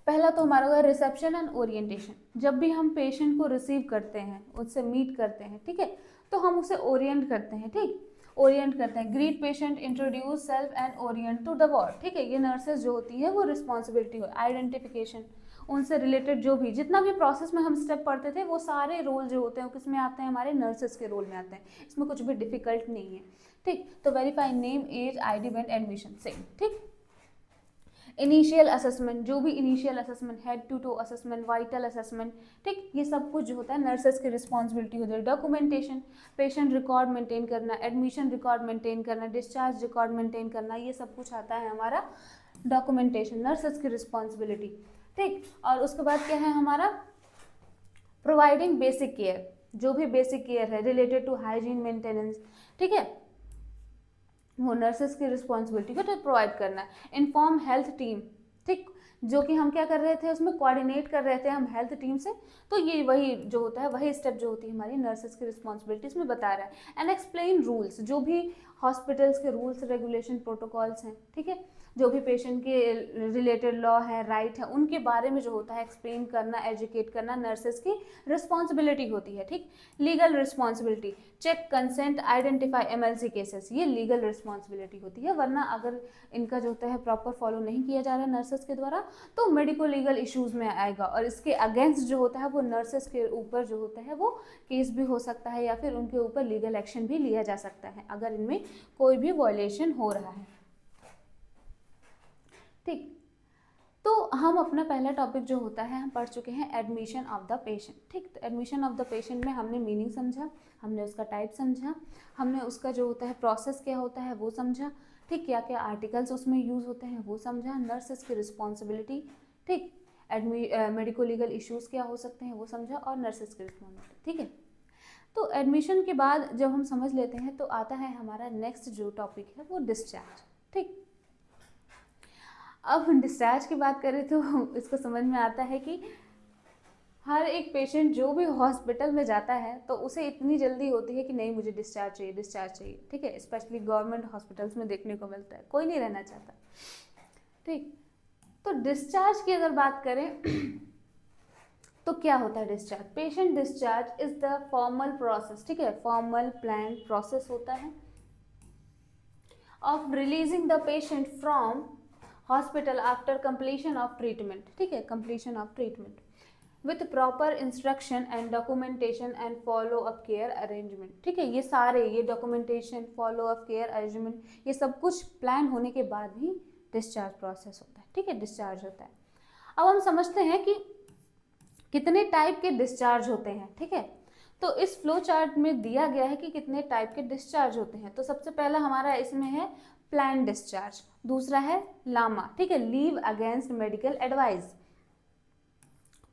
पहला तो हमारा होगा रिसेप्शन एंड ओरिएंटेशन, जब भी हम पेशेंट को रिसीव करते हैं, उससे मीट करते हैं, ठीक है, तो हम उसे ओरिएंट करते हैं, ठीक, ओरिएंट करते हैं, greet patient, introduce self and orient to the ward, ठीक है, ये नर्सेज जो होती है वो रिस्पॉन्सिबिलिटी हो, आइडेंटिफिकेशन, उनसे रिलेटेड जो भी जितना भी प्रोसेस में हम स्टेप पढ़ते थे वो सारे रोल जो होते हैं वो किस में आते हैं, हमारे नर्सेस के रोल में आते हैं, इसमें कुछ भी डिफिकल्ट नहीं है, ठीक। तो verify name, age, ID when admission, same, ठीक। इनिशियल असेसमेंट, जो भी initial assessment, head to toe assessment, vital assessment, ठीक, ये सब कुछ जो होता है नर्सेस की रिस्पॉन्सिबिलिटी होती है। डॉक्यूमेंटेशन, पेशेंट रिकॉर्ड मेंटेन करना, एडमिशन रिकॉर्ड मेंटेन करना, डिस्चार्ज रिकॉर्ड मेंटेन करना, ये सब कुछ आता है हमारा डॉक्यूमेंटेशन, नर्सेस की रिस्पॉन्सिबिलिटी, ठीक। और उसके बाद क्या है हमारा प्रोवाइडिंग बेसिक केयर, जो भी बेसिक केयर है रिलेटेड टू हाइजीन मेंटेनेंस, ठीक है, वो नर्सेस की रिस्पॉन्सिबिलिटी को प्रोवाइड करना है। इन्फॉर्म हेल्थ टीम, ठीक, जो कि हम क्या कर रहे थे उसमें कोऑर्डिनेट कर रहे थे हम हेल्थ टीम से, तो ये वही जो होता है वही स्टेप जो होती है हमारी नर्सेस की रिस्पॉन्सिबिलिटीज में बता रहा है। एंड एक्सप्लेन रूल्स, जो भी हॉस्पिटल्स के रूल्स रेगुलेशन प्रोटोकॉल्स हैं, ठीक है, जो भी पेशेंट के रिलेटेड लॉ है, राइट है, उनके बारे में जो होता है एक्सप्लेन करना, एजुकेट करना नर्सेस की रिस्पॉन्सिबिलिटी होती है, ठीक। Legal responsibility, check consent, identify MLC cases, ये लीगल रिस्पॉन्सिबिलिटी होती है, वरना अगर इनका जो होता है प्रॉपर फॉलो नहीं किया जा रहा है नर्सेस के द्वारा तो मेडिको लीगल इश्यूज में आएगा, और इसके अगेंस्ट जो होता है वो नर्सेस के ऊपर जो होता है वो केस भी हो सकता है, या फिर उनके ऊपर लीगल एक्शन भी लिया जा सकता है अगर इनमें कोई भी वायलेशन हो रहा है, ठीक। तो हम अपना पहला टॉपिक जो होता है हम पढ़ चुके हैं एडमिशन ऑफ द पेशेंट, ठीक। तो एडमिशन ऑफ द पेशेंट में हमने मीनिंग समझा, हमने उसका टाइप समझा, हमने उसका जो होता है प्रोसेस क्या होता है वो समझा, ठीक, क्या क्या आर्टिकल्स उसमें यूज़ होते हैं वो समझा, नर्सेस की रिस्पॉन्सिबिलिटी, ठीक, मेडिको लीगल इश्यूज़ क्या हो सकते हैं वो समझा, और नर्सेस की रिस्पॉन्सिबिलिटी, ठीक है। तो एडमिशन के बाद जब हम समझ लेते हैं तो आता है हमारा नेक्स्ट जो टॉपिक है वो डिस्चार्ज, ठीक। अब डिस्चार्ज की बात करें तो इसको समझ में आता है कि हर एक पेशेंट जो भी हॉस्पिटल में जाता है तो उसे इतनी जल्दी होती है कि नहीं मुझे डिस्चार्ज चाहिए, डिस्चार्ज चाहिए, ठीक है, स्पेशली गवर्नमेंट हॉस्पिटल्स में देखने को मिलता है, कोई नहीं रहना चाहता, ठीक। तो डिस्चार्ज की अगर बात करें तो क्या होता है discharge? Patient discharge is the formal process, ठीक है, फॉर्मल प्लान प्रोसेस होता है of releasing the patient from hospital after completion of treatment, ठीक है, completion of treatment with proper instruction and documentation and follow up care arrangement, ठीक है, ये सारे, ये documentation, follow up care arrangement, ये सब कुछ प्लान होने के बाद ही डिस्चार्ज प्रोसेस होता है, ठीक है, डिस्चार्ज होता है। अब हम समझते हैं कि कितने टाइप के डिस्चार्ज होते हैं, ठीक है। तो इस फ्लो चार्ट में दिया गया है कि कितने टाइप के डिस्चार्ज होते हैं। तो सबसे पहला हमारा इसमें है प्लान डिस्चार्ज, दूसरा है लामा, ठीक है, leave against medical advice,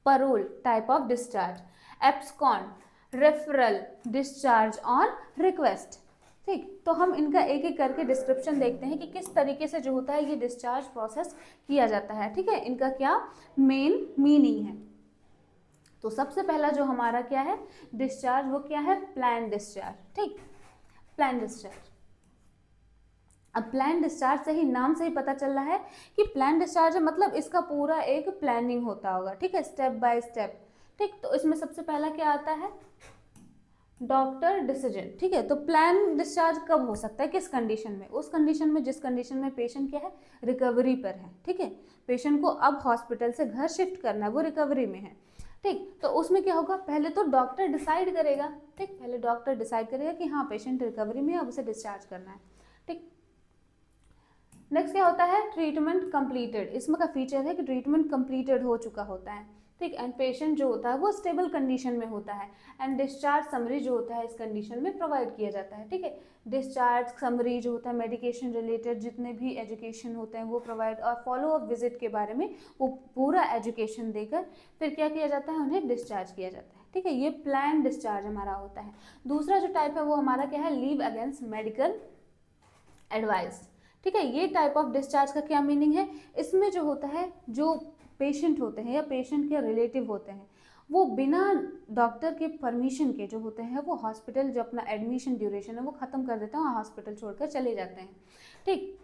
parole type of discharge, abscond, referral, discharge on request, ठीक। तो हम इनका एक एक करके डिस्क्रिप्शन देखते हैं कि किस तरीके से जो होता है ये डिस्चार्ज प्रोसेस किया जाता है, ठीक है, इनका क्या मेन मीनिंग है। तो सबसे पहला जो हमारा क्या है डिस्चार्ज, वो क्या है प्लान डिस्चार्ज, ठीक, प्लान डिस्चार्ज। अब प्लान डिस्चार्ज से ही, नाम से ही पता चल रहा है कि प्लान डिस्चार्ज है, मतलब इसका पूरा एक प्लानिंग होता होगा, ठीक है, स्टेप बाय स्टेप, ठीक। तो इसमें सबसे पहला क्या आता है डॉक्टर डिसीजन, ठीक है। तो प्लान डिस्चार्ज कब हो सकता है, किस कंडीशन में? उस कंडीशन में जिस कंडीशन में पेशेंट क्या है रिकवरी पर है, ठीक है, पेशेंट को अब हॉस्पिटल से घर शिफ्ट करना है, वो रिकवरी में है, ठीक। तो उसमें क्या होगा, पहले तो डॉक्टर डिसाइड करेगा, ठीक, पहले डॉक्टर डिसाइड करेगा कि हाँ पेशेंट रिकवरी में है, अब उसे डिस्चार्ज करना है, ठीक। नेक्स्ट क्या होता है ट्रीटमेंट कंप्लीटेड, इसमें का फीचर है कि ट्रीटमेंट कंप्लीटेड हो चुका होता है, ठीक, एंड पेशेंट जो होता है वो स्टेबल कंडीशन में होता है, एंड डिस्चार्ज समरी जो होता है इस कंडीशन में प्रोवाइड किया जाता है, ठीक है। डिस्चार्ज समरी जो होता है मेडिकेशन रिलेटेड जितने भी एजुकेशन होते हैं वो प्रोवाइड, और फॉलो अप विजिट के बारे में वो पूरा एजुकेशन देकर फिर क्या किया जाता है उन्हें डिस्चार्ज किया जाता है, ठीक है। ये प्लान डिस्चार्ज हमारा होता है। दूसरा जो टाइप है वो हमारा क्या है लीव अगेंस्ट मेडिकल एडवाइस, ठीक है। ये टाइप ऑफ डिस्चार्ज का क्या मीनिंग है, इसमें जो होता है जो पेशेंट होते हैं या पेशेंट के रिलेटिव होते हैं वो बिना डॉक्टर के परमिशन के जो होते हैं वो हॉस्पिटल जो अपना एडमिशन ड्यूरेशन है वो ख़त्म कर देते हैं और हॉस्पिटल छोड़कर चले जाते हैं, ठीक।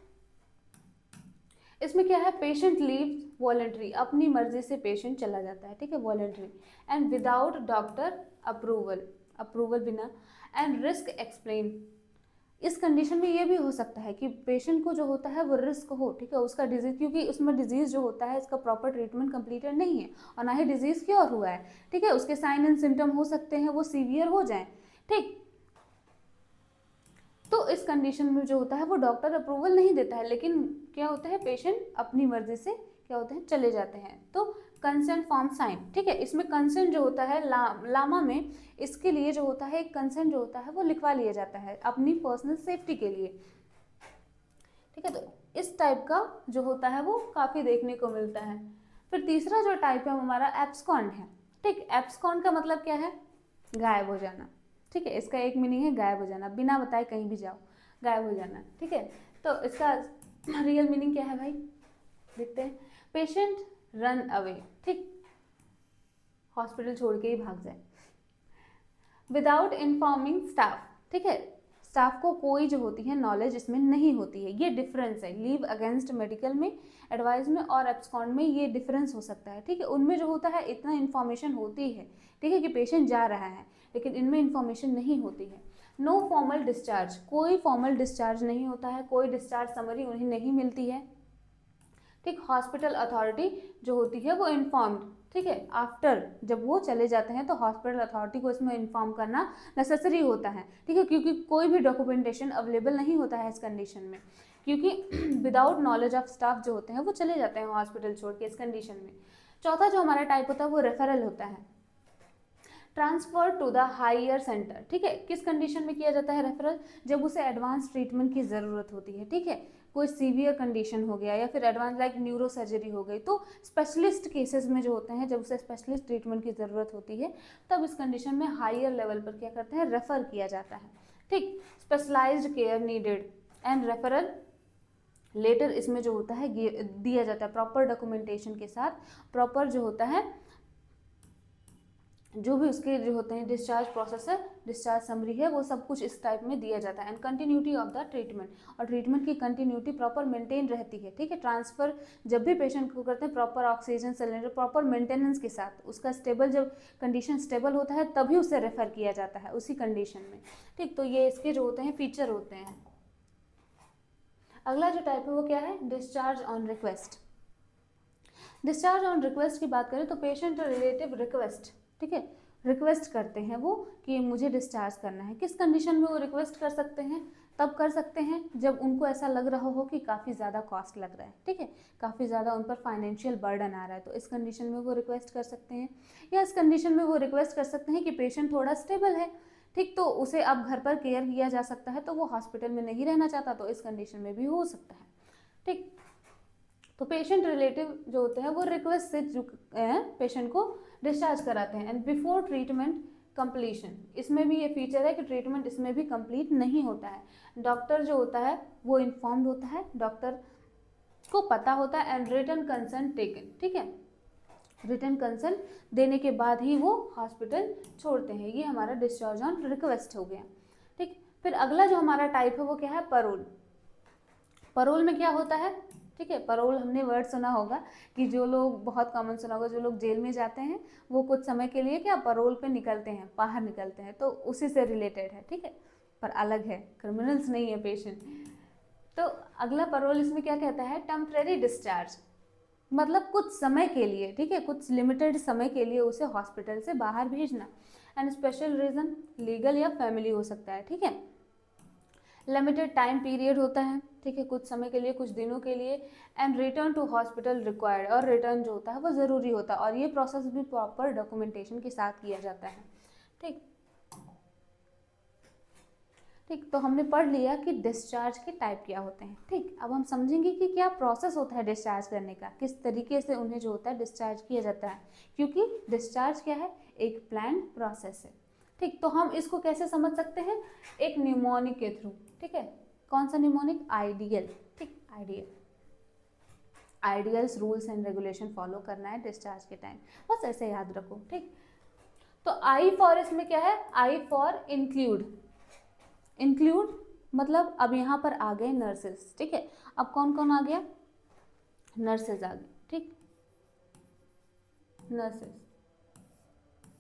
इसमें क्या है पेशेंट लीव वॉलंटरी, अपनी मर्जी से पेशेंट चला जाता है, ठीक है, voluntary, and without doctor approval बिना, एंड रिस्क एक्सप्लेन। इस कंडीशन में ये भी हो सकता है कि पेशेंट को जो होता है वो रिस्क हो, ठीक है, उसका डिजीज, क्योंकि उसमें डिजीज जो होता है इसका प्रॉपर ट्रीटमेंट कंप्लीटेड नहीं है और ना ही डिजीज क्योर हुआ है, ठीक है, उसके साइन एंड सिम्टम हो सकते हैं वो सीवियर हो जाएं, ठीक। तो इस कंडीशन में जो होता है वो डॉक्टर अप्रूवल नहीं देता है, लेकिन क्या होता है पेशेंट अपनी मर्जी से क्या होते हैं चले जाते हैं। तो कंसेंट फॉर्म साइन, ठीक है, इसमें कंसेंट जो होता है लामा में इसके लिए जो होता है एक कंसेंट जो होता है वो लिखवा लिया जाता है अपनी पर्सनल सेफ्टी के लिए, ठीक है। तो इस टाइप का जो होता है वो काफ़ी देखने को मिलता है। फिर तीसरा जो टाइप है हमारा एब्सकॉन्ड है, ठीक। एब्सकॉन्ड का मतलब क्या है गायब हो जाना, ठीक है, इसका एक मीनिंग है गायब हो जाना, बिना बताए कहीं भी जाओ गायब हो जाना, ठीक है। तो इसका रियल मीनिंग क्या है भाई देखते हैं, पेशेंट रन अवे, ठीक, हॉस्पिटल छोड़ के ही भाग जाए, विदाउट इन्फॉर्मिंग स्टाफ, ठीक है, स्टाफ को कोई जो होती है नॉलेज इसमें नहीं होती है, ये डिफरेंस है लीव अगेंस्ट मेडिकल में एडवाइस में और एब्सकॉन्ड में, ये डिफरेंस हो सकता है, ठीक है। उनमें जो होता है इतना इन्फॉर्मेशन होती है, ठीक है, कि पेशेंट जा रहा है, लेकिन इनमें इन्फॉर्मेशन नहीं होती है। नो फॉर्मल डिस्चार्ज, कोई फॉर्मल डिस्चार्ज नहीं होता है, कोई डिस्चार्ज समरी उन्हें नहीं मिलती है, ठीक। हॉस्पिटल अथॉरिटी जो होती है वो इन्फॉर्म्ड, ठीक है, आफ्टर जब वो चले जाते हैं तो हॉस्पिटल अथॉरिटी को इसमें इन्फॉर्म करना नेसेसरी होता है, ठीक है, क्योंकि कोई भी डॉक्यूमेंटेशन अवेलेबल नहीं होता है इस कंडीशन में, क्योंकि विदाउट नॉलेज ऑफ स्टाफ जो होते हैं वो चले जाते हैं हॉस्पिटल छोड़ के इस कंडीशन में। चौथा जो हमारा टाइप होता है वो रेफरल होता है, transfer to the higher centre, ठीक है। किस कंडीशन में किया जाता है रेफरल, जब उसे एडवांस ट्रीटमेंट की ज़रूरत होती है, ठीक है, कोई सीवियर कंडीशन हो गया या फिर एडवांस लाइक न्यूरो सर्जरी हो गई, तो स्पेशलिस्ट केसेस में जो होते हैं जब उसे स्पेशलिस्ट ट्रीटमेंट की ज़रूरत होती है तब इस कंडीशन में हायर लेवल पर क्या करते हैं रेफ़र किया जाता है, ठीक। Specialised care needed and referral letter इसमें जो होता है दिया जाता है प्रॉपर डॉक्यूमेंटेशन के साथ, प्रॉपर जो होता है जो भी उसके जो होते हैं डिस्चार्ज प्रोसेस है, डिस्चार्ज समरी है, वो सब कुछ इस टाइप में दिया जाता है। And continuity of the treatment, और ट्रीटमेंट की कंटिन्यूटी प्रॉपर मेंटेन रहती है, ठीक है। ट्रांसफर जब भी पेशेंट को करते हैं proper oxygen cylinder proper maintenance के साथ, उसका स्टेबल, जब कंडीशन स्टेबल होता है तभी उसे रेफर किया जाता है उसी कंडीशन में, ठीक। तो ये इसके जो होते हैं फीचर होते हैं। अगला जो टाइप है वो क्या है, discharge on request. Discharge on request की बात करें तो पेशेंट रिलेटिव रिक्वेस्ट, ठीक है, रिक्वेस्ट करते हैं वो कि मुझे डिस्चार्ज करना है। किस कंडीशन में वो रिक्वेस्ट कर सकते हैं, तब कर सकते हैं जब उनको ऐसा लग रहा हो कि काफ़ी ज़्यादा कॉस्ट लग रहा है, ठीक है, काफ़ी ज़्यादा उन पर फाइनेंशियल बर्डन आ रहा है, तो इस कंडीशन में वो रिक्वेस्ट कर सकते हैं। या इस कंडीशन में वो रिक्वेस्ट कर सकते हैं कि पेशेंट थोड़ा स्टेबल है, ठीक, तो उसे अब घर पर केयर किया जा सकता है, तो वो हॉस्पिटल में नहीं रहना चाहता, तो इस कंडीशन में भी हो सकता है, ठीक। तो पेशेंट रिलेटिव जो होते हैं वो रिक्वेस्ट से जो पेशेंट को डिस्चार्ज कराते हैं। एंड बिफोर ट्रीटमेंट कंप्लीशन, इसमें भी ये फीचर है कि ट्रीटमेंट इसमें भी कंप्लीट नहीं होता है। डॉक्टर जो होता है वो इन्फॉर्म्ड होता है, डॉक्टर को पता होता है, एंड रिटन कंसर्न टेकन, ठीक है, रिटन कंसर्न देने के बाद ही वो हॉस्पिटल छोड़ते हैं। ये हमारा डिस्चार्ज ऑन रिक्वेस्ट हो गया, ठीक। फिर अगला जो हमारा टाइप है वो क्या है, परोल। परोल में क्या होता है, ठीक है, परोल हमने वर्ड सुना होगा कि जो लोग, बहुत कॉमन सुना होगा, जो लोग जेल में जाते हैं वो कुछ समय के लिए क्या परोल पे निकलते हैं, बाहर निकलते हैं, तो उसी से रिलेटेड है, ठीक है, पर अलग है, क्रिमिनल्स नहीं है पेशेंट। तो अगला परोल इसमें क्या कहता है, टेम्परेरी डिस्चार्ज, मतलब कुछ समय के लिए, ठीक है, कुछ लिमिटेड समय के लिए उसे हॉस्पिटल से बाहर भेजना। एंड स्पेशल रीज़न लीगल या फैमिली हो सकता है, ठीक है। लिमिटेड टाइम पीरियड होता है, ठीक है, कुछ समय के लिए, कुछ दिनों के लिए। And return to hospital required, और रिटर्न जो होता है वो ज़रूरी होता है, और ये प्रोसेस भी प्रॉपर डॉक्यूमेंटेशन के साथ किया जाता है, ठीक। ठीक, तो हमने पढ़ लिया कि डिस्चार्ज के टाइप क्या होते हैं, ठीक। अब हम समझेंगे कि क्या प्रोसेस होता है डिस्चार्ज करने का, किस तरीके से उन्हें जो होता है डिस्चार्ज किया जाता है, क्योंकि डिस्चार्ज क्या है, एक प्लान प्रोसेस है, ठीक। तो हम इसको कैसे समझ सकते हैं, एक न्यूमोनिक के थ्रू, ठीक है। कौन सा न्यूमोनिक, आइडियल, ठीक, ideal, ideals rules and regulation follow करना है डिस्चार्ज के टाइम, बस ऐसे याद रखो, ठीक। तो आई फॉर इसमें क्या है, आई फॉर इंक्लूड, इंक्लूड मतलब अब यहाँ पर आ गए नर्सेस, ठीक है, अब कौन कौन आ गया, नर्सेज आ गए, ठीक, नर्सेज,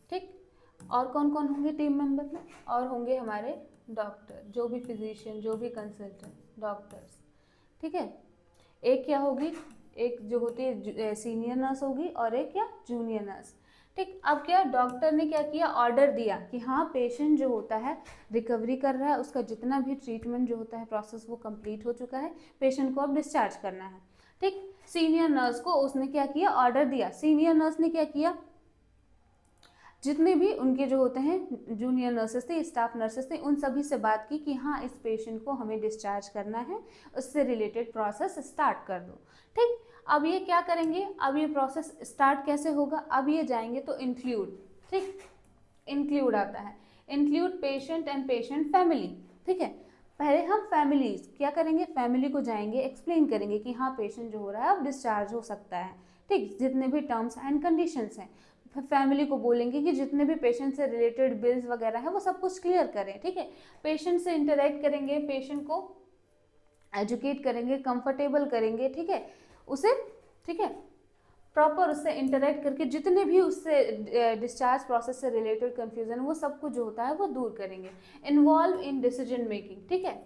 ठीक। और कौन कौन होंगे टीम मेंबर में, और होंगे हमारे डॉक्टर, जो भी फिजिशियन, जो भी कंसल्टेंट डॉक्टर्स, ठीक है। एक क्या होगी, एक जो होती है सीनियर नर्स होगी, और एक क्या, जूनियर नर्स, ठीक। अब क्या डॉक्टर ने क्या किया, ऑर्डर दिया कि हाँ पेशेंट जो होता है रिकवरी कर रहा है, उसका जितना भी ट्रीटमेंट जो होता है प्रोसेस वो कंप्लीट हो चुका है, पेशेंट को अब डिस्चार्ज करना है, ठीक। सीनियर नर्स को उसने क्या किया, ऑर्डर दिया, सीनियर नर्स ने क्या किया, जितने भी उनके जो होते हैं जूनियर नर्सेस थे, स्टाफ नर्सेस थे, उन सभी से बात की कि हाँ इस पेशेंट को हमें डिस्चार्ज करना है, उससे रिलेटेड प्रोसेस स्टार्ट कर दो, ठीक। अब ये क्या करेंगे, अब ये प्रोसेस स्टार्ट कैसे होगा, अब ये जाएंगे तो इंक्लूड, ठीक, इंक्लूड आता है, include patient and patient family, ठीक है। पहले हम फैमिलीज क्या करेंगे, फैमिली को जाएंगे एक्सप्लेन करेंगे कि हाँ पेशेंट जो हो रहा है अब डिस्चार्ज हो सकता है, ठीक, जितने भी टर्म्स एंड कंडीशंस हैं, फैमिली को बोलेंगे कि जितने भी पेशेंट से रिलेटेड बिल्स वगैरह है वो सब कुछ क्लियर करें, ठीक है। पेशेंट से इंटरेक्ट करेंगे, पेशेंट को एजुकेट करेंगे, कंफर्टेबल करेंगे, ठीक है, उसे, ठीक है, प्रॉपर उससे इंटरेक्ट करके जितने भी उससे डिस्चार्ज प्रोसेस से रिलेटेड कंफ्यूजन वो सब कुछ जो होता है वो दूर करेंगे। इन्वॉल्व इन डिसीजन मेकिंग, ठीक है,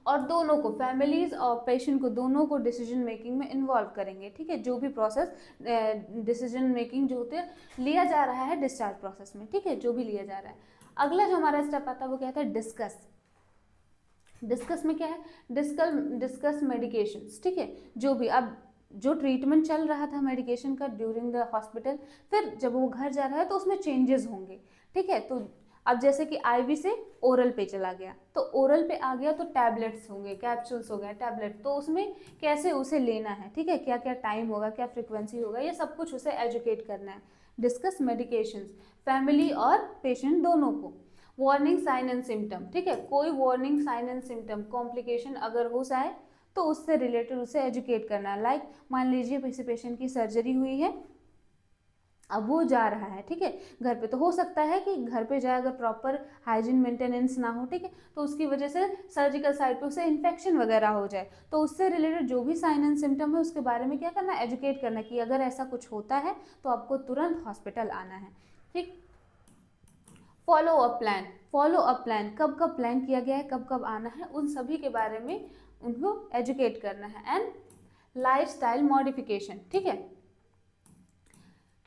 और दोनों को, फैमिलीज और पेशेंट को, दोनों को डिसीजन मेकिंग में इन्वॉल्व करेंगे, ठीक है, जो भी प्रोसेस डिसीजन मेकिंग जो होते हैं लिया जा रहा है डिस्चार्ज प्रोसेस में, ठीक है, जो भी लिया जा रहा है। अगला जो हमारा स्टेप आता है वो कहता है डिस्कस। डिस्कस में क्या है, डिस्कस मेडिकेशंस, ठीक है, जो भी अब जो ट्रीटमेंट चल रहा था मेडिकेशन का ड्यूरिंग द हॉस्पिटल, फिर जब वो घर जा रहा है तो उसमें चेंजेस होंगे, ठीक है। तो अब जैसे कि आईवी से ओरल पे चला गया, तो ओरल पे आ गया तो टैबलेट्स होंगे, कैप्सूल्स हो गए, टैबलेट, तो उसमें कैसे उसे लेना है, ठीक है, क्या क्या टाइम होगा, क्या फ्रिक्वेंसी होगा, ये सब कुछ उसे एजुकेट करना है। डिस्कस मेडिकेशंस, फैमिली और पेशेंट दोनों को। वार्निंग साइन एंड सिम्टम, ठीक है, कोई warning sign and symptom complication अगर हो जाए तो उससे रिलेटेड उसे एजुकेट करना है। लाइक मान लीजिए किसी पेशेंट की सर्जरी हुई है, अब वो जा रहा है, ठीक है, घर पे, तो हो सकता है कि घर पे जाए, अगर प्रॉपर हाइजीन मेंटेनेंस ना हो, ठीक है, तो उसकी वजह से सर्जिकल साइट पे उसे इन्फेक्शन वगैरह हो जाए, तो उससे रिलेटेड जो भी साइन एंड सिम्टम है उसके बारे में क्या करना है, एजुकेट करना कि अगर ऐसा कुछ होता है तो आपको तुरंत हॉस्पिटल आना है, ठीक। Follow up plan, follow up plan, कब कब प्लान किया गया है, कब कब आना है, उन सभी के बारे में उनको एजुकेट करना है। एंड लाइफस्टाइल मॉडिफिकेशन, ठीक है,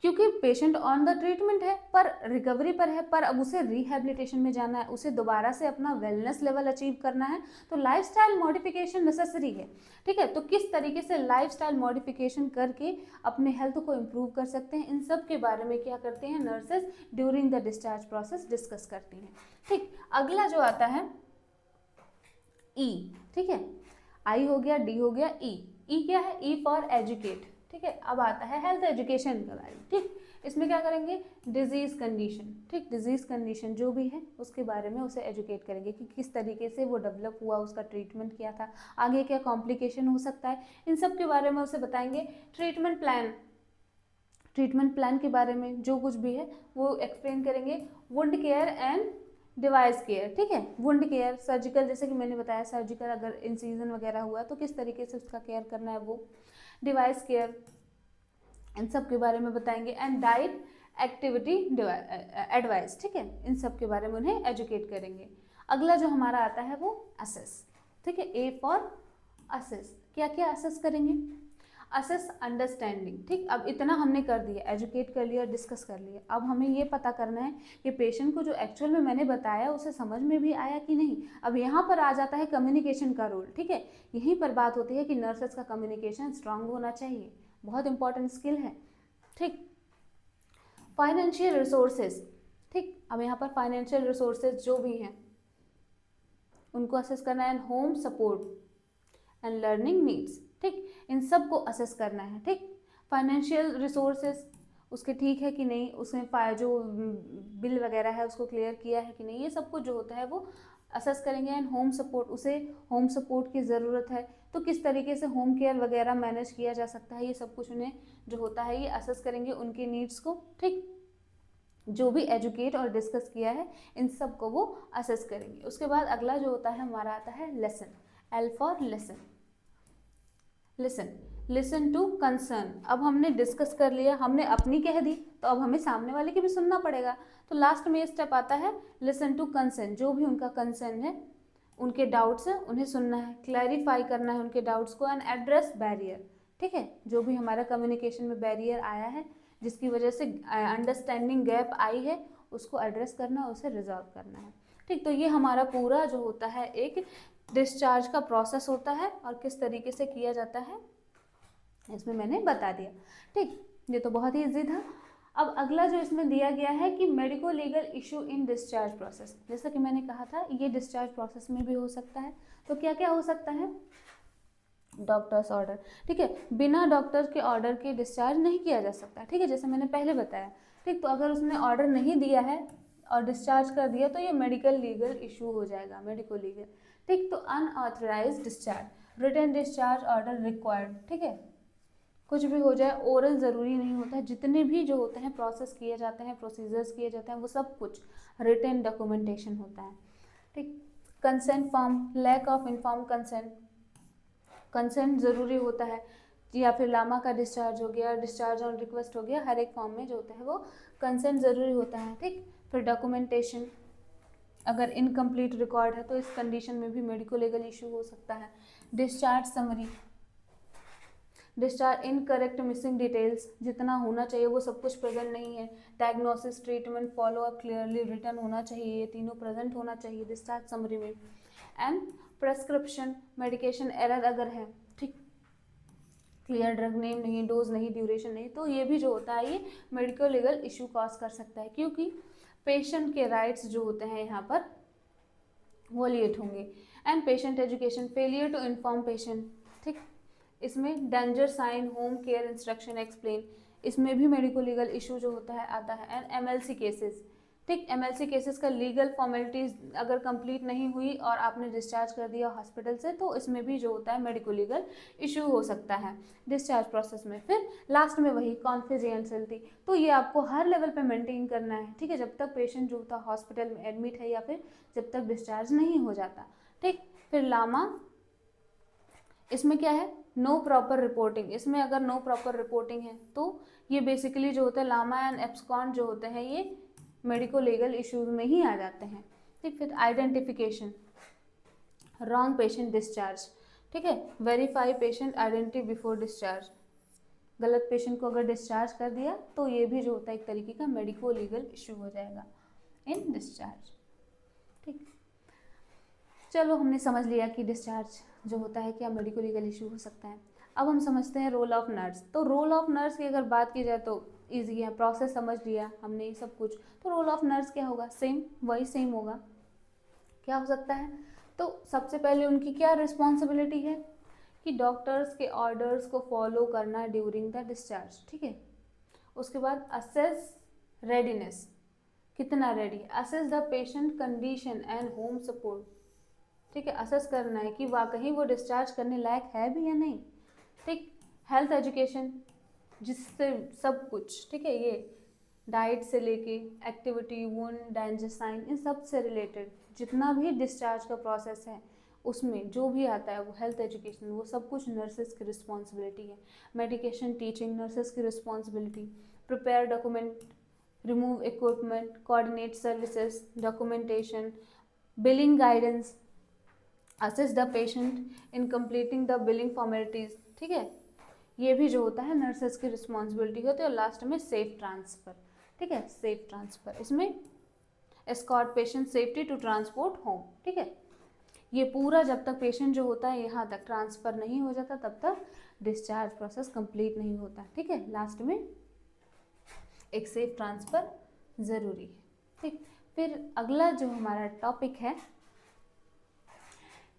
क्योंकि पेशेंट ऑन द ट्रीटमेंट है, पर रिकवरी पर है, पर अब उसे रिहेबिलिटेशन में जाना है, उसे दोबारा से अपना वेलनेस लेवल अचीव करना है, तो लाइफस्टाइल मॉडिफिकेशन नेसेसरी है, ठीक है। तो किस तरीके से लाइफस्टाइल मॉडिफिकेशन करके अपने हेल्थ को इम्प्रूव कर सकते हैं, इन सब के बारे में क्या करते हैं nurses during the discharge process discuss करती हैं, ठीक। अगला जो आता है ई, ठीक है, आई हो गया, डी हो गया, ई। ई क्या है, ई फॉर एजुकेट, ठीक है। अब आता है हेल्थ एजुकेशन का बारे में, ठीक। इसमें क्या करेंगे, डिजीज कंडीशन, ठीक, डिजीज कंडीशन जो भी है उसके बारे में उसे एजुकेट करेंगे कि किस तरीके से वो डेवलप हुआ, उसका ट्रीटमेंट क्या था, आगे क्या कॉम्प्लिकेशन हो सकता है, इन सब के बारे में उसे बताएंगे। ट्रीटमेंट प्लान, ट्रीटमेंट प्लान के बारे में जो कुछ भी है वो एक्सप्लेन करेंगे। Wound care and device care, ठीक है, वुंड केयर सर्जिकल, जैसे कि मैंने बताया सर्जिकल अगर इंसीजन वगैरह हुआ तो किस तरीके से उसका केयर करना है वो। डिवाइस केयर, इन सब के बारे में बताएंगे। एंड डाइट एक्टिविटी एडवाइस, ठीक है, इन सब के बारे में उन्हें एजुकेट करेंगे। अगला जो हमारा आता है वो असेस, ठीक है, ए फॉर असेस, क्या क्या असेस करेंगे, असेस अंडरस्टैंडिंग, ठीक। अब इतना हमने कर दिया, एजुकेट कर लिया, डिस्कस कर लिया, अब हमें ये पता करना है कि पेशेंट को जो एक्चुअल में मैंने बताया उसे समझ में भी आया कि नहीं। अब यहाँ पर आ जाता है कम्युनिकेशन का रोल, ठीक है, यहीं पर बात होती है कि नर्सेस का कम्युनिकेशन स्ट्रांग होना चाहिए, बहुत इंपॉर्टेंट स्किल है, ठीक। फाइनेंशियल रिसोर्सेज, ठीक, अब यहाँ पर फाइनेंशियल रिसोर्सेज जो भी हैं उनको असेस करना है। And home support and learning needs, ठीक, इन सब को असेस करना है, ठीक। फाइनेंशियल रिसोर्सेज उसके ठीक है कि नहीं, उसने जो बिल वगैरह है उसको क्लियर किया है कि नहीं, ये सब कुछ जो होता है वो असेस करेंगे। एंड होम सपोर्ट, उसे होम सपोर्ट की ज़रूरत है तो किस तरीके से होम केयर वगैरह मैनेज किया जा सकता है, ये सब कुछ उन्हें जो होता है ये असेस करेंगे, उनकी नीड्स को, ठीक। जो भी एजुकेट और डिस्कस किया है इन सब को वो असेस करेंगे। उसके बाद अगला जो होता है हमारा आता है lesson, L for lesson, listen, listen to concern. अब हमने डिस्कस कर लिया, हमने अपनी कह दी तो अब हमें सामने वाले की भी सुनना पड़ेगा, तो लास्ट में ये स्टेप आता है लिसन टू कंसर्न, जो भी उनका कंसर्न है, उनके डाउट्स हैं उन्हें सुनना है, क्लैरिफाई करना है उनके डाउट्स को। एंड एड्रेस बैरियर, ठीक है, जो भी हमारा कम्युनिकेशन में बैरियर आया है जिसकी वजह से अंडरस्टैंडिंग गैप आई है उसको एड्रेस करना, उसे रिजॉल्व करना है, ठीक। तो ये हमारा पूरा जो होता है एक डिस्चार्ज का प्रोसेस होता है और किस तरीके से किया जाता है इसमें मैंने बता दिया, ठीक। ये तो बहुत ही ईजी था। अब अगला जो इसमें दिया गया है कि medico legal issue in discharge process, जैसा कि मैंने कहा था ये डिस्चार्ज प्रोसेस में भी हो सकता है, तो क्या क्या हो सकता है, डॉक्टर्स ऑर्डर, ठीक है, बिना डॉक्टर के ऑर्डर के डिस्चार्ज नहीं किया जा सकता, ठीक है, जैसे मैंने पहले बताया, ठीक। तो अगर उसने ऑर्डर नहीं दिया है और डिस्चार्ज कर दिया तो ये मेडिकल लीगल इशू हो जाएगा, मेडिको लीगल, ठीक। तो unauthorise discharge, written discharge order required, ठीक है, कुछ भी हो जाए, ओरल ज़रूरी नहीं होता है, जितने भी जो होते हैं प्रोसेस किए जाते हैं, प्रोसीजर्स किए जाते हैं वो सब कुछ रिटन डॉक्यूमेंटेशन होता है, ठीक। Consent form, lack of inform consent, consent ज़रूरी होता है, या फिर लामा का डिस्चार्ज हो गया, डिस्चार्ज ऑन रिक्वेस्ट हो गया, हर एक फॉर्म में जो होता है वो कंसेंट ज़रूरी होता है, ठीक। फिर डॉक्यूमेंटेशन, अगर इनकम्प्लीट रिकॉर्ड है तो इस कंडीशन में भी मेडिको लीगल इशू हो सकता है। Discharge summary, discharge incorrect missing details, जितना होना चाहिए वो सब कुछ प्रेजेंट नहीं है। Diagnosis, treatment, follow up clearly written होना चाहिए, ये तीनों प्रेजेंट होना चाहिए डिस्चार्ज समरी में। एंड प्रेस्क्रिप्शन, मेडिकेशन एरर अगर है, ठीक, क्लियर ड्रग नेम नहीं, डोज नहीं, ड्यूरेशन नहीं, तो ये भी जो होता है ये मेडिको लीगल इशू कॉज कर सकता है, क्योंकि पेशेंट के राइट्स जो होते हैं यहाँ पर वॉलिएट होंगे। And patient education, failure to inform patient, ठीक, इसमें danger sign, home care instruction explain, इसमें भी मेडिको लीगल इशू जो होता है आता है। एंड एमएलसी केसेस, ठीक। एमएलसी केसेस का लीगल फॉर्मेलिटीज अगर कंप्लीट नहीं हुई और आपने डिस्चार्ज कर दिया हॉस्पिटल से, तो इसमें भी जो होता है मेडिको लीगल इशू हो सकता है डिस्चार्ज प्रोसेस में। फिर लास्ट में वही कॉन्फिडेंशियलिटी, तो ये आपको हर लेवल पे मेंटेन करना है, ठीक है, जब तक पेशेंट जो होता है हॉस्पिटल में एडमिट है या फिर जब तक डिस्चार्ज नहीं हो जाता। ठीक। फिर लामा, इसमें क्या है, नो प्रॉपर रिपोर्टिंग। इसमें अगर नो प्रॉपर रिपोर्टिंग है तो ये बेसिकली जो होता है लामा एंड एब्सकॉन जो होते हैं ये मेडिको लीगल इश्यूज में ही आ जाते हैं। ठीक। फिर आइडेंटिफिकेशन, रॉन्ग पेशेंट डिस्चार्ज, ठीक है, verify patient identity before discharge. गलत पेशेंट को अगर डिस्चार्ज कर दिया तो ये भी जो होता है एक तरीके का मेडिको लीगल इशू हो जाएगा इन डिस्चार्ज। ठीक। चलो हमने समझ लिया कि डिस्चार्ज जो होता है क्या मेडिको लीगल इशू हो सकता है। अब हम समझते हैं रोल ऑफ नर्स। तो रोल ऑफ नर्स की अगर बात की जाए तो ईजी है, प्रोसेस समझ लिया हमने ये सब कुछ। तो रोल ऑफ नर्स क्या होगा, सेम वही सेम होगा। क्या हो सकता है, तो सबसे पहले उनकी क्या रिस्पॉन्सिबिलिटी है कि डॉक्टर्स के ऑर्डर्स को फॉलो करना ड्यूरिंग द डिस्चार्ज। ठीक है। उसके बाद असेस रेडीनेस, कितना ready, assess the patient condition and home support. ठीक है, असेस करना है कि वाकई वो डिस्चार्ज करने लायक है भी या नहीं। ठीक। हेल्थ एजुकेशन, जिससे सब कुछ, ठीक है, ये डाइट से लेके एक्टिविटी, वुंड, डेंजर साइन, इन सब से रिलेटेड जितना भी डिस्चार्ज का प्रोसेस है उसमें जो भी आता है वो हेल्थ एजुकेशन, वो सब कुछ नर्सेज की रिस्पॉन्सिबिलिटी है। मेडिकेशन टीचिंग नर्सेज की responsibility. Prepare document, remove equipment, coordinate services, documentation, billing guidance, assist the patient in completing the billing formalities. ठीक है, ये भी जो होता है नर्सेज की रिस्पॉन्सिबिलिटी होती है। और लास्ट में सेफ ट्रांसफ़र। ठीक है, सेफ ट्रांसफ़र, इसमें escort patient safety to transport home. ठीक है, ये पूरा जब तक पेशेंट जो होता है यहाँ तक ट्रांसफ़र नहीं हो जाता तब तक डिस्चार्ज प्रोसेस कंप्लीट नहीं होता। ठीक है, लास्ट में एक सेफ ट्रांसफ़र ज़रूरी है। ठीक। फिर अगला जो हमारा टॉपिक है,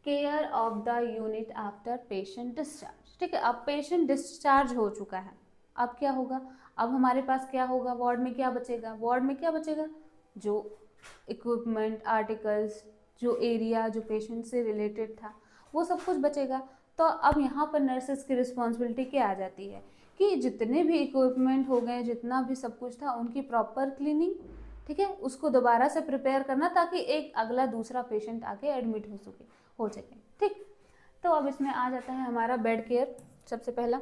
care of the unit after patient discharge. ठीक है, अब पेशेंट डिस्चार्ज हो चुका है, अब क्या होगा, अब हमारे पास क्या होगा, वार्ड में क्या बचेगा, वार्ड में क्या बचेगा, जो इक्विपमेंट, आर्टिकल्स, जो एरिया जो पेशेंट से रिलेटेड था वो सब कुछ बचेगा। तो अब यहाँ पर नर्सेज की रिस्पॉन्सिबिलिटी क्या आ जाती है कि जितने भी इक्विपमेंट हो गए, जितना भी सब कुछ था, उनकी प्रॉपर क्लीनिंग, ठीक है, उसको दोबारा से प्रिपेयर करना ताकि एक अगला दूसरा पेशेंट आके एडमिट हो सके। ठीक। तो अब इसमें आ जाता है हमारा बेड केयर। सबसे पहला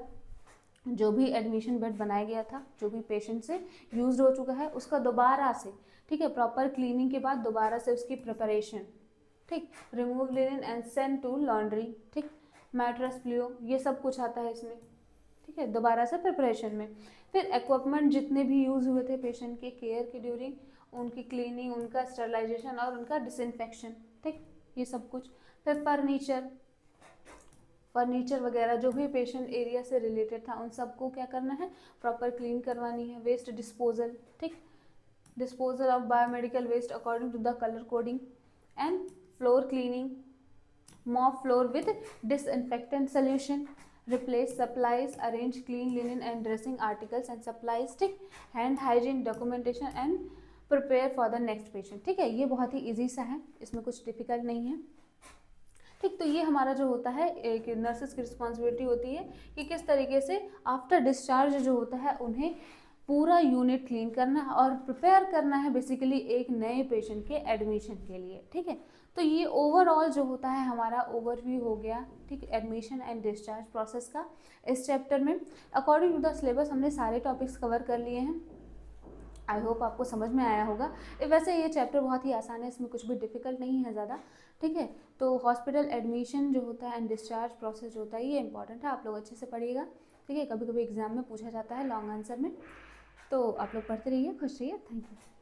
जो भी एडमिशन बेड बनाया गया था, जो भी पेशेंट से यूज हो चुका है, उसका दोबारा से, ठीक है, प्रॉपर क्लीनिंग के बाद दोबारा से उसकी प्रिपरेशन। ठीक। Remove linen and send to laundry. ठीक। मैट्रेस फ्लू, ये सब कुछ आता है इसमें। ठीक है, दोबारा से प्रिपरेशन में। फिर इक्विपमेंट जितने भी यूज़ हुए थे पेशेंट के केयर के ड्यूरिंग, उनकी क्लीनिंग, उनका स्टरलाइजेशन और उनका डिसइंफेक्शन। ठीक, ये सब कुछ। फिर फर्नीचर वगैरह जो भी पेशेंट एरिया से रिलेटेड था उन सबको क्या करना है, प्रॉपर क्लीन करवानी है। वेस्ट डिस्पोजल, ठीक, disposal of biomedical waste according to the colour coding and floor cleaning, mop floor with disinfectant solution, replace supplies, arrange clean linen and dressing articles and supplies, ठीक, hand hygiene, documentation and prepare for the next patient। ठीक है, ये बहुत ही इजी सा है, इसमें कुछ डिफिकल्ट नहीं है। ठीक, तो ये हमारा जो होता है एक नर्सेस की रिस्पॉन्सिबिलिटी होती है कि किस तरीके से आफ्टर डिस्चार्ज जो होता है उन्हें पूरा यूनिट क्लीन करना है और प्रिपेयर करना है बेसिकली एक नए पेशेंट के एडमिशन के लिए। ठीक है, तो ये ओवरऑल जो होता है हमारा ओवरव्यू हो गया, ठीक, एडमिशन एंड डिस्चार्ज प्रोसेस का। इस चैप्टर में अकॉर्डिंग टू द सिलेबस हमने सारे टॉपिक्स कवर कर लिए हैं। आई होप आपको समझ में आया होगा। वैसे ये चैप्टर बहुत ही आसान है, इसमें कुछ भी डिफिकल्ट नहीं है ज़्यादा। ठीक है, तो हॉस्पिटल एडमिशन जो होता है एंड डिस्चार्ज प्रोसेस जो होता है ये इंपॉर्टेंट है, आप लोग अच्छे से पढ़िएगा। ठीक है, कभी कभी एग्जाम में पूछा जाता है लॉन्ग आंसर में, तो आप लोग पढ़ते रहिए, खुश रहिए। Thank you.